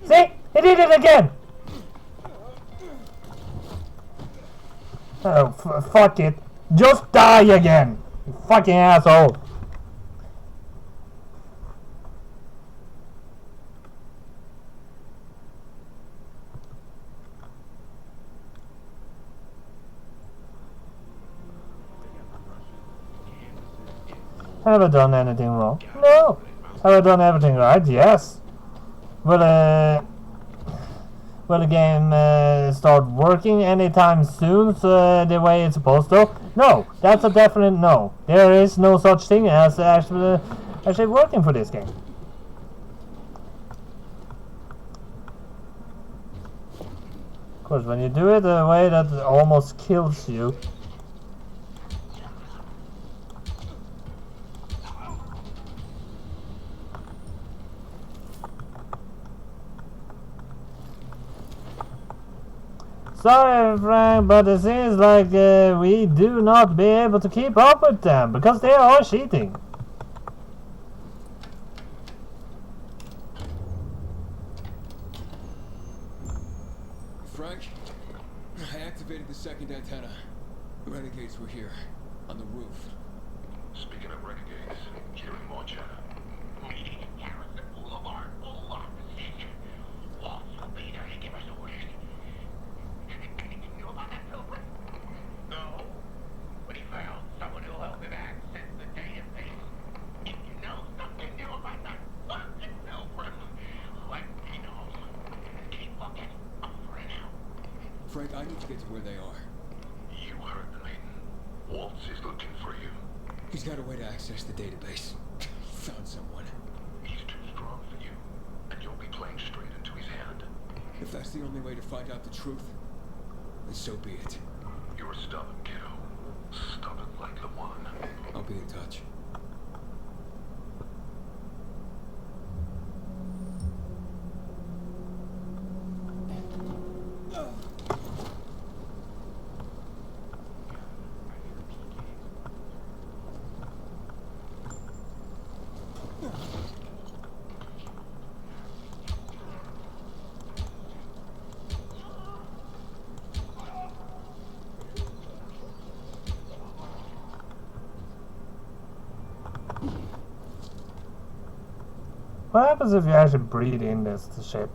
See? He did it again! Oh, fuck it. Just die again! You fucking asshole! Have I done anything wrong? No! Have I done everything right? Yes! Will the game start working anytime soon the way it's supposed to? No! That's a definite no. There is no such thing as actually working for this game. Of course, when you do it the way that almost kills you. Sorry, Frank, but it seems like we do not be able to keep up with them because they are cheating. Frank, I activated the second antenna. The renegades were here, on the roof. Speaking of renegades, hearing more chatter. Meeting in Garrison Boulevard, full opposition. Waltz will be there to give us orders. Anything new about that pilgrim? No. But he found someone who'll help him access the database. If you know something new about that fucking pilgrim, let me know. Keep looking. Over and out. Frank, I need to get to where they are. You heard the maiden. Waltz is looking for you. He's got a way to access the database. Found someone. He's too strong for you, and you'll be playing straight into his hand. If that's the only way to find out the truth, then so be it. You're a stubborn kiddo. Stubborn like the one. I'll be in touch. What happens if you actually breathe in this shit?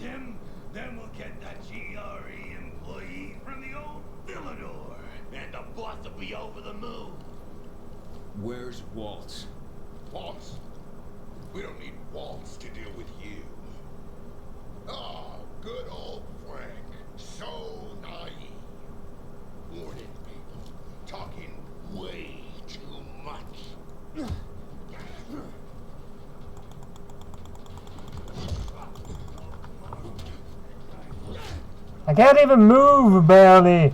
him, then we'll get that GRE employee from the old Villador, and the boss will be over the moon. Where's Waltz? Waltz? We don't need Waltz to deal with you. Oh, good old Frank. So naive. Warning people. Talking way too much. I can't even move, barely.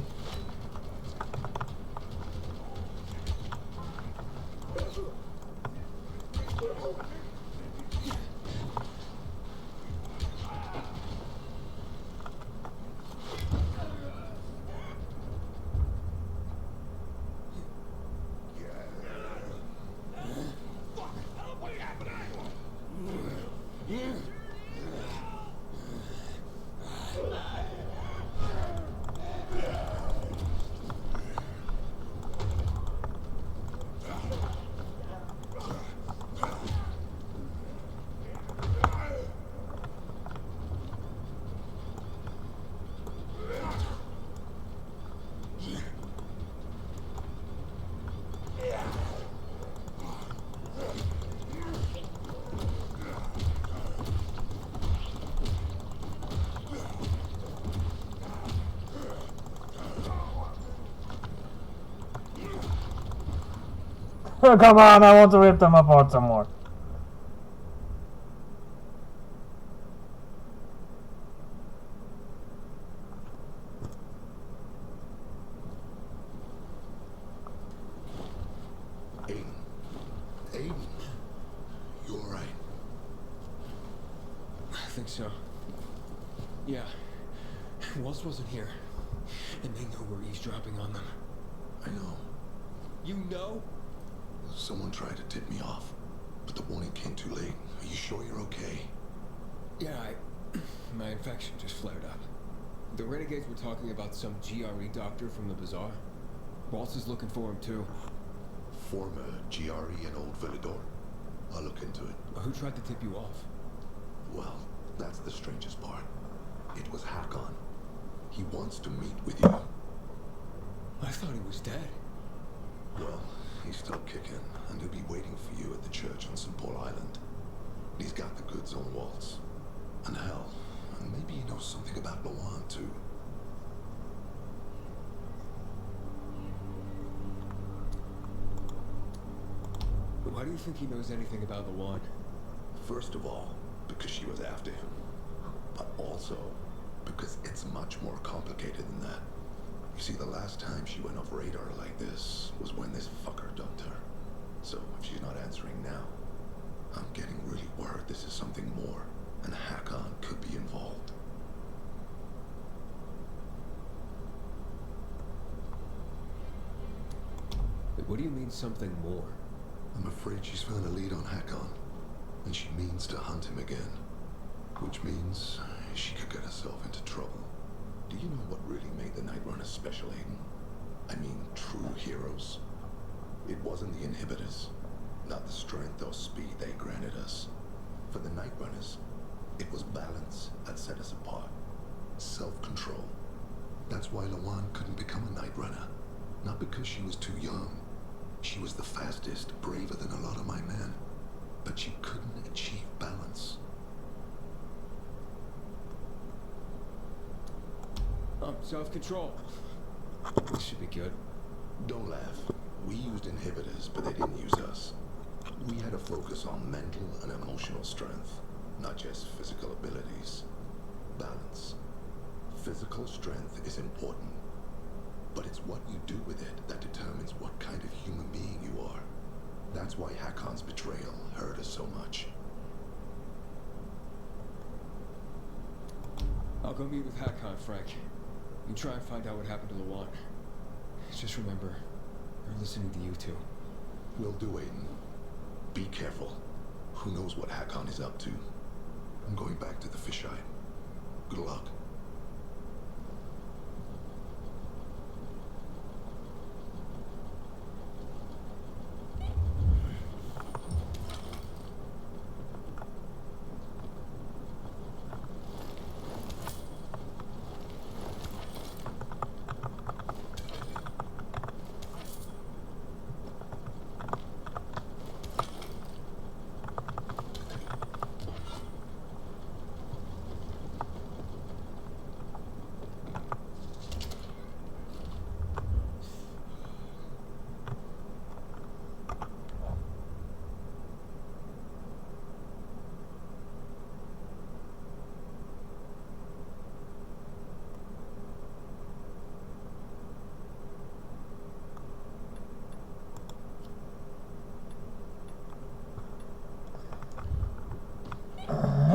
Oh, come on, I want to rip them apart some more. Aiden. Aiden. You alright? I think so. Yeah. Waltz wasn't here. And they know we're eavesdropping on them. I know. You know? Someone tried to tip me off, but the warning came too late. Are you sure you're okay? Yeah, my infection just flared up. The renegades were talking about some GRE doctor from the bazaar. Waltz is looking for him too. Former GRE and old Villador? I'll look into it. Who tried to tip you off? Well, that's the strangest part. It was Hakon. He wants to meet with you. I thought he was dead. Well, he's still kicking, and he'll be waiting for you at the church on St. Paul Island. He's got the goods on Waltz. And hell, maybe he knows something about Lawan, too. Why do you think he knows anything about Lawan? First of all, because she was after him. But also, because it's much more complicated than that. You see, the last time she went off radar like this was when this fucker dumped her. So if she's not answering now, I'm getting really worried this is something more, and Hakon could be involved. What do you mean something more? I'm afraid she's found a lead on Hakon, and she means to hunt him again. Which means she could get herself into trouble. Do you know what really made the Night Runners special, Aiden? I mean, true heroes. It wasn't the inhibitors, not the strength or speed they granted us. For the Night Runners, it was balance that set us apart. Self-control. That's why Lawan couldn't become a Night Runner. Not because she was too young. She was the fastest, braver than a lot of my men. But she couldn't achieve balance. Self-control. This should be good. Don't laugh. We used inhibitors, but they didn't use us. We had to focus on mental and emotional strength, not just physical abilities. Balance. Physical strength is important, but it's what you do with it that determines what kind of human being you are. That's why Hakon's betrayal hurt us so much. I'll go meet with Hakon, Frank. You try and find out what happened to Lawan. Just remember, we're listening to you two. Will do, Aiden. Be careful. Who knows what Hakon is up to? I'm going back to the fisheye. Good luck.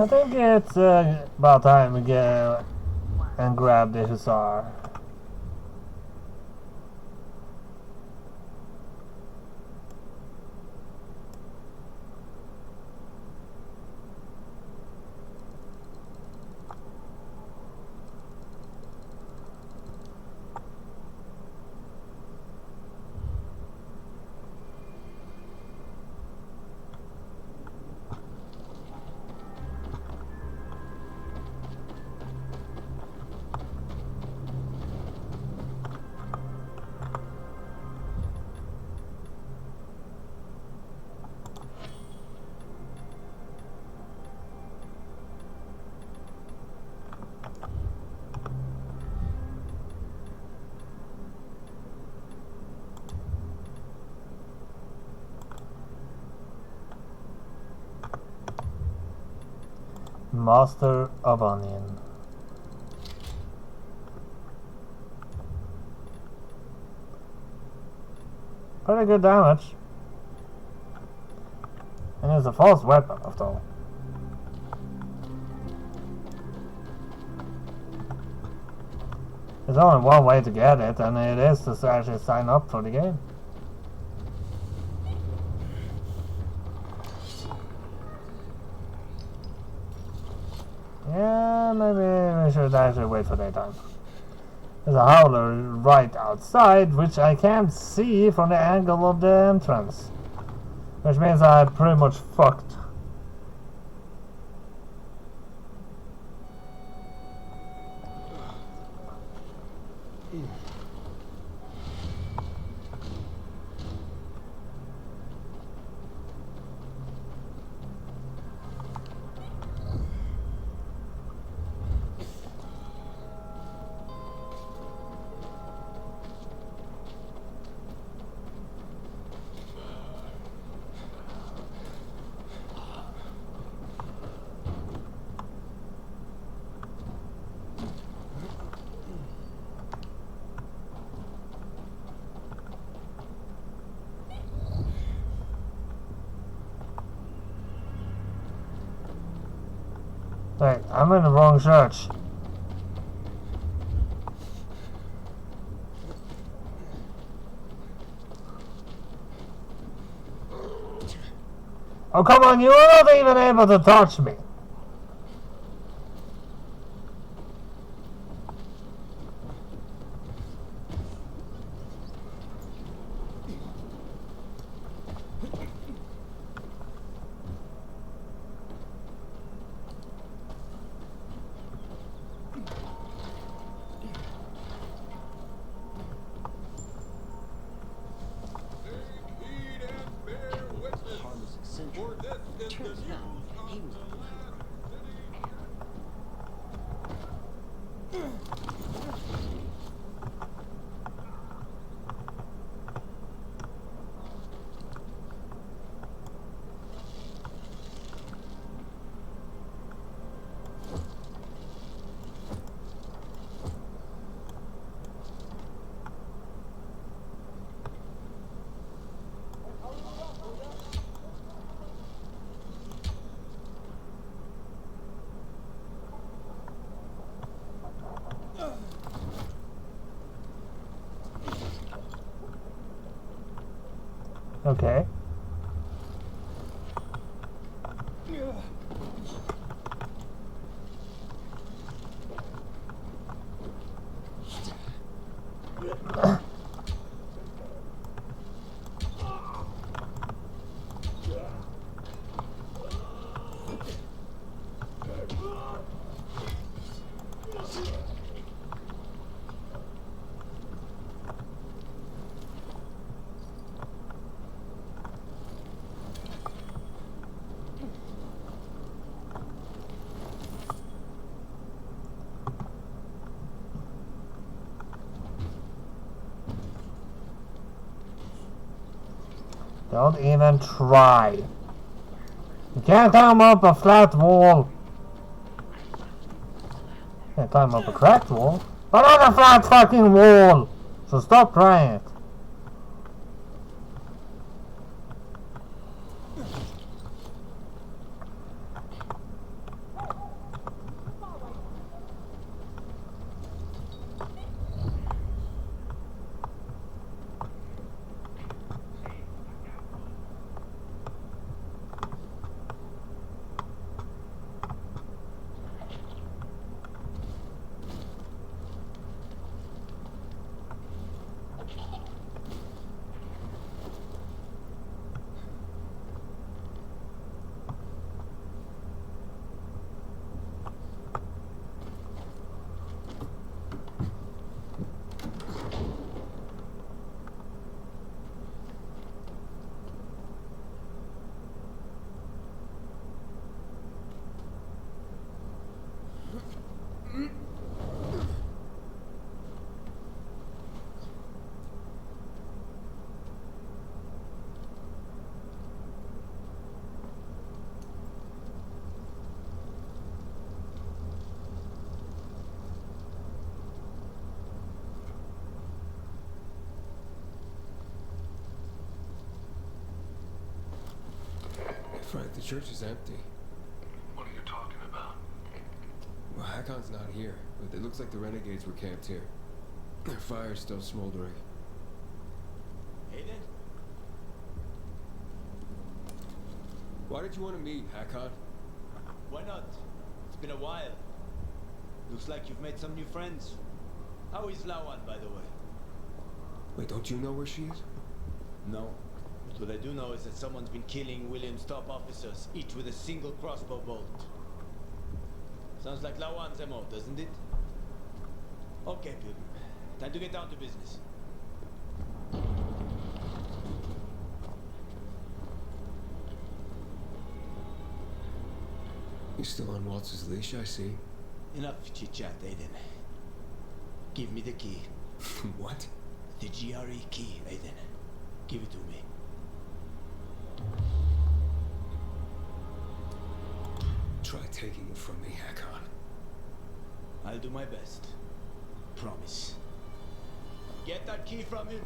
I think it's about time we get and grab the Hussar. Master of Onion. Pretty good damage. And it's a false weapon, after all. There's only one way to get it, and it is to actually sign up for the game. Yeah, maybe we should actually wait for daytime. There's a howler right outside, which I can't see from the angle of the entrance. Which means I'm pretty much fucked. Wait, I'm in the wrong church. Oh, come on, you're not even able to touch me. Okay. Don't even try. You can't climb up a flat wall. You can't climb up a cracked wall. But not a flat fucking wall! So stop trying it. Frank, the church is empty. What are you talking about? Well, Hakon's not here, but it looks like the renegades were camped here. Their fire's still smoldering. Aiden? Why did you want to meet, Hakon? Why not? It's been a while. Looks like you've made some new friends. How is Lawan, by the way? Wait, don't you know where she is? No. But what I do know is that someone's been killing William's top officers, each with a single crossbow bolt. Sounds like Lawan's MO, doesn't it? Okay, Pilgrim. Time to get down to business. You're still on Waltz's leash, I see. Enough chit-chat, Aiden. Give me the key. What? The GRE key, Aiden. Give it to me. Try taking it from me, Hakon. I'll do my best. Promise. Get that key from him.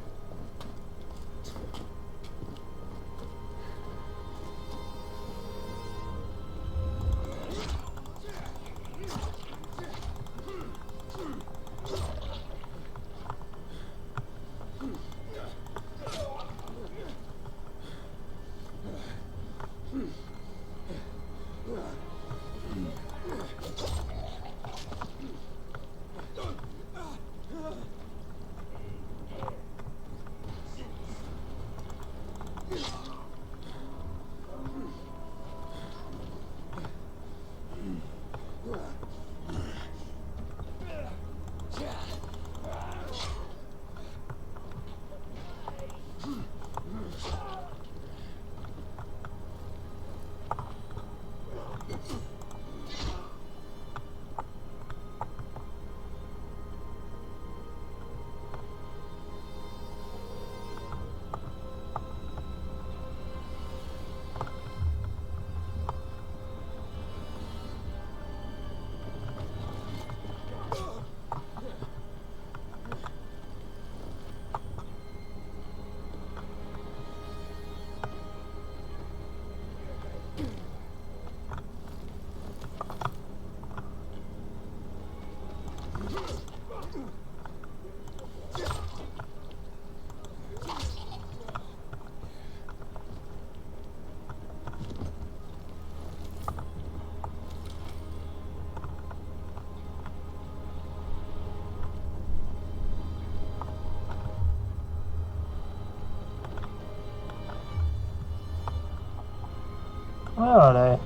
Where are they?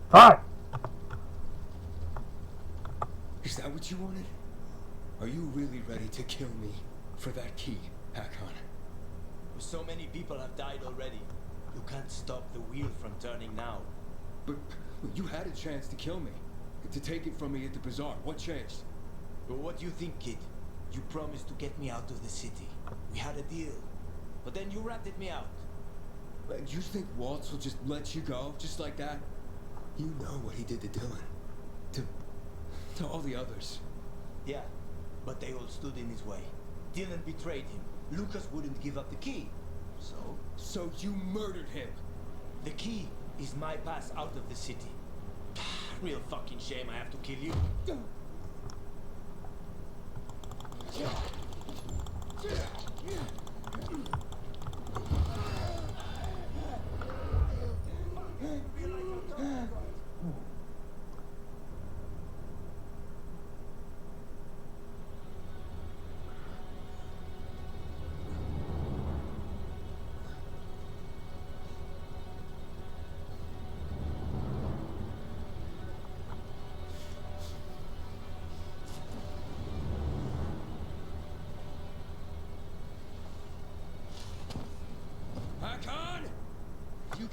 Fuck! Is that what you wanted? Are you really ready to kill me for that key, Hakon? So many people have died already. You can't stop the wheel from turning now. But you had a chance to kill me. To take it from me at the bazaar. What changed? But what do you think, kid? You promised to get me out of the city. We had a deal. But then you ratted me out. You think Waltz will just let you go, just like that? You know what he did to Dylan. To all the others. Yeah, but they all stood in his way. Dylan betrayed him. Lucas wouldn't give up the key. So you murdered him. The key is my pass out of the city. Real fucking shame I have to kill you.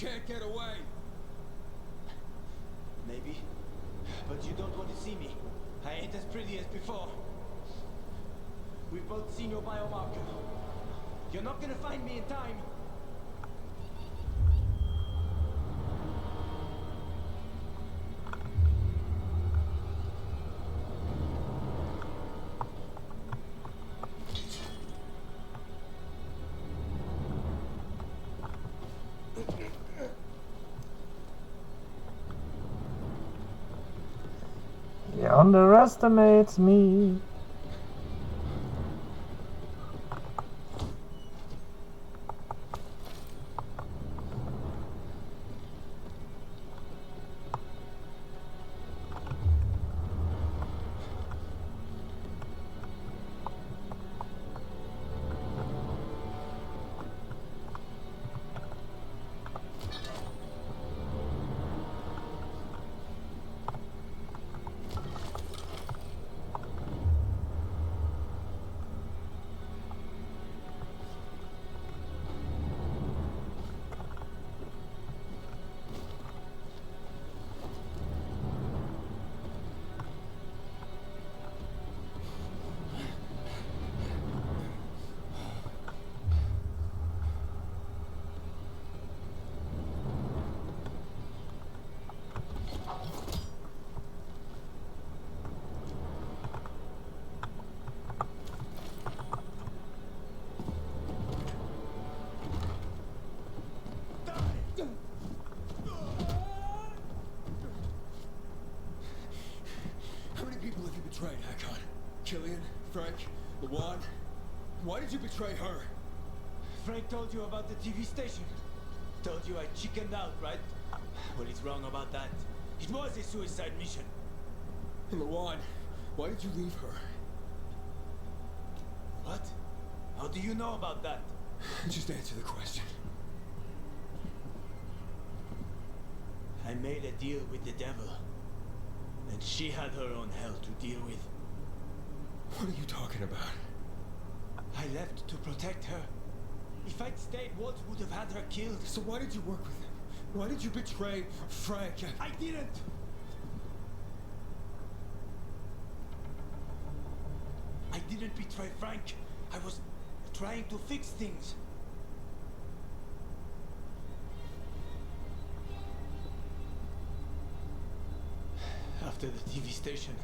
can't get away. Maybe. But you don't want to see me. I ain't as pretty as before. We've both seen your biomarker. You're not gonna find me in time. He underestimates me. How many people have you betrayed, Hakon? Killian? Frank? Lawan? Why did you betray her? Frank told you about the TV station. Told you I chickened out, right? Well, he's wrong about that. It was a suicide mission. And Lawan, why did you leave her? What? How do you know about that? Just answer the question. I made a deal with the devil. And she had her own hell to deal with. What are you talking about? I left to protect her. If I'd stayed, Walt would have had her killed. So why did you work with him? Why did you betray Frank? I didn't! I didn't betray Frank. I was trying to fix things. After the TV station,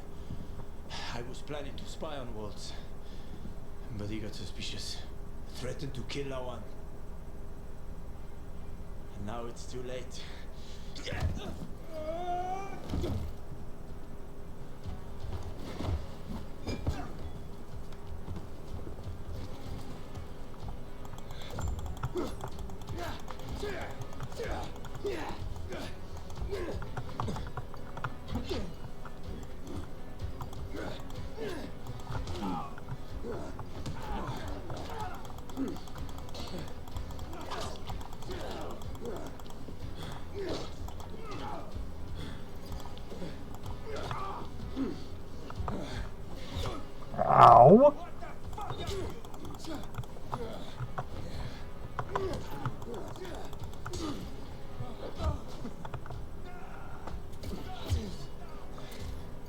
I was planning to spy on Waltz. But he got suspicious. Threatened to kill Lawan. And now it's too late. Ow!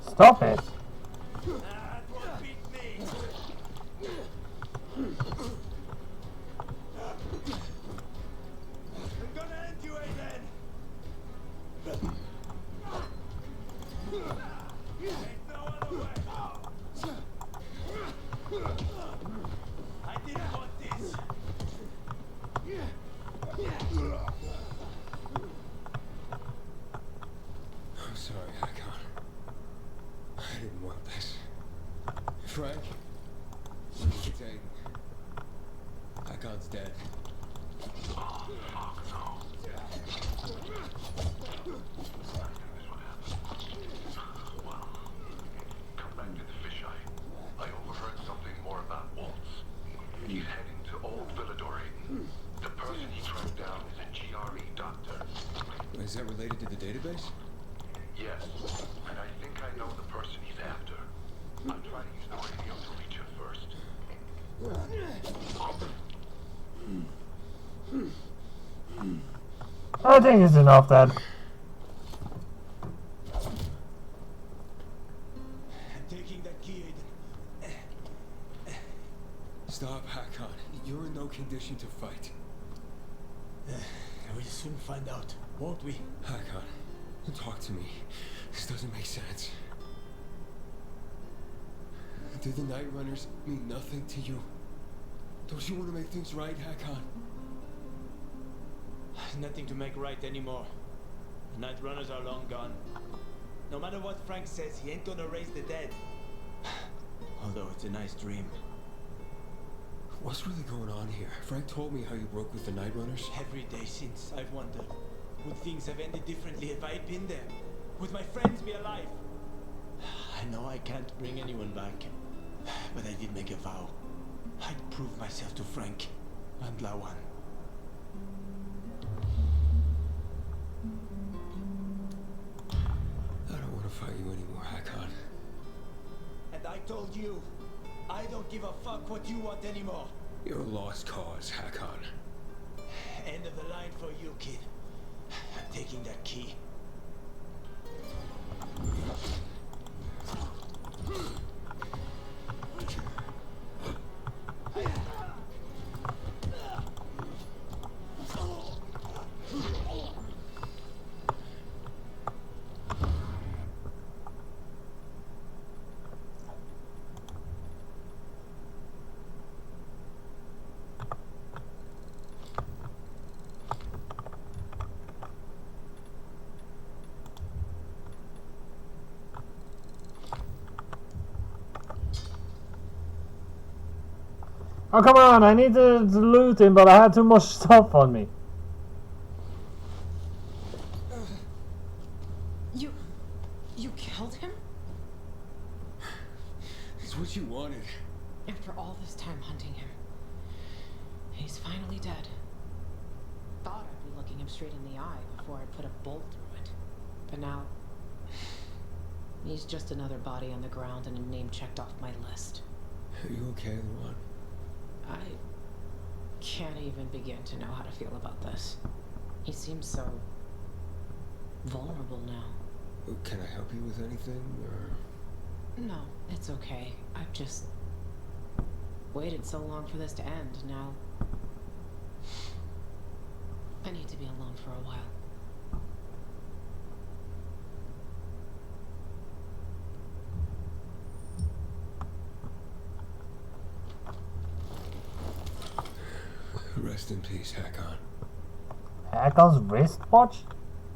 Stop it! That won't beat me. I'm gonna end you, Aiden. Ain't no other way. I didn't want this. I'm sorry, Hakon. I didn't want this. Frank? It's Aiden. Hakon's dead. Come back to the fisheye. I overheard something more about Waltz. He's heading to Old Villador. The person he tracked down is a GRE doctor. Is that related to the database? Yes, and I think I know the person he's after. I'll try to use the radio to reach him first. I think it's enough then. I'm taking that key, Aiden. Stop, Hakon. You're in no condition to fight. We'll soon find out, won't we? Hakon, talk to me. This doesn't make sense. Do the Night Runners mean nothing to you? Don't you want to make things right, Hakon? Nothing to make right anymore. The Night Runners are long gone. No matter what Frank says, he ain't gonna raise the dead. Although it's a nice dream. What's really going on here? Frank told me how you broke with the Night Runners. Every day since, I've wondered, would things have ended differently if I'd been there? Would my friends be alive? I know I can't bring anyone back, but I did make a vow. I'd prove myself to Frank and Lawan. I don't want to fight you anymore, Hakon. And I told you, I don't give a fuck what you want anymore. You're a lost cause, Hakon. End of the line for you, kid. I'm taking that key. Oh, come on, I need to loot him, but I had too much stuff on me. You killed him? It's what you wanted. After all this time hunting him, he's finally dead. Thought I'd be looking him straight in the eye before I put a bolt through it. But now, he's just another body on the ground and a name checked off my list. Are you okay, Lawan? I can't even begin to know how to feel about this. He seems so vulnerable now. Can I help you with anything, or...? No, it's okay. I've just waited so long for this to end. Now I need to be alone for a while. Rest in peace, Hakon. Hakon's wristwatch?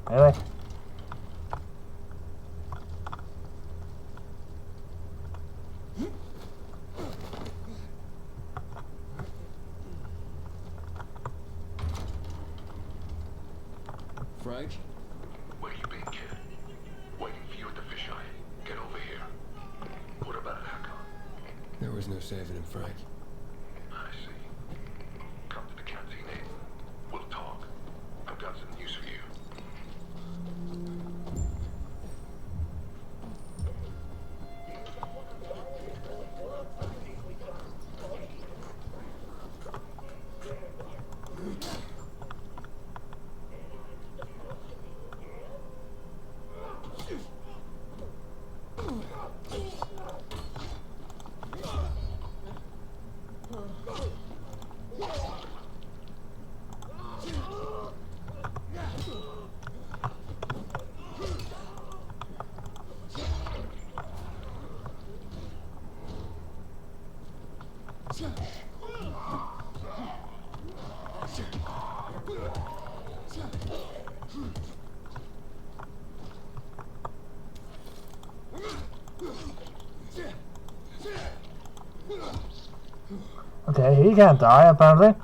Really? Frank? Where you been, kid? Waiting for you at the fisheye. Get over here. What about Hakon? There was no saving him, Frank. I see. Come to the canteen, Aiden. We'll talk. I've got some news for you. Okay, he can't die apparently.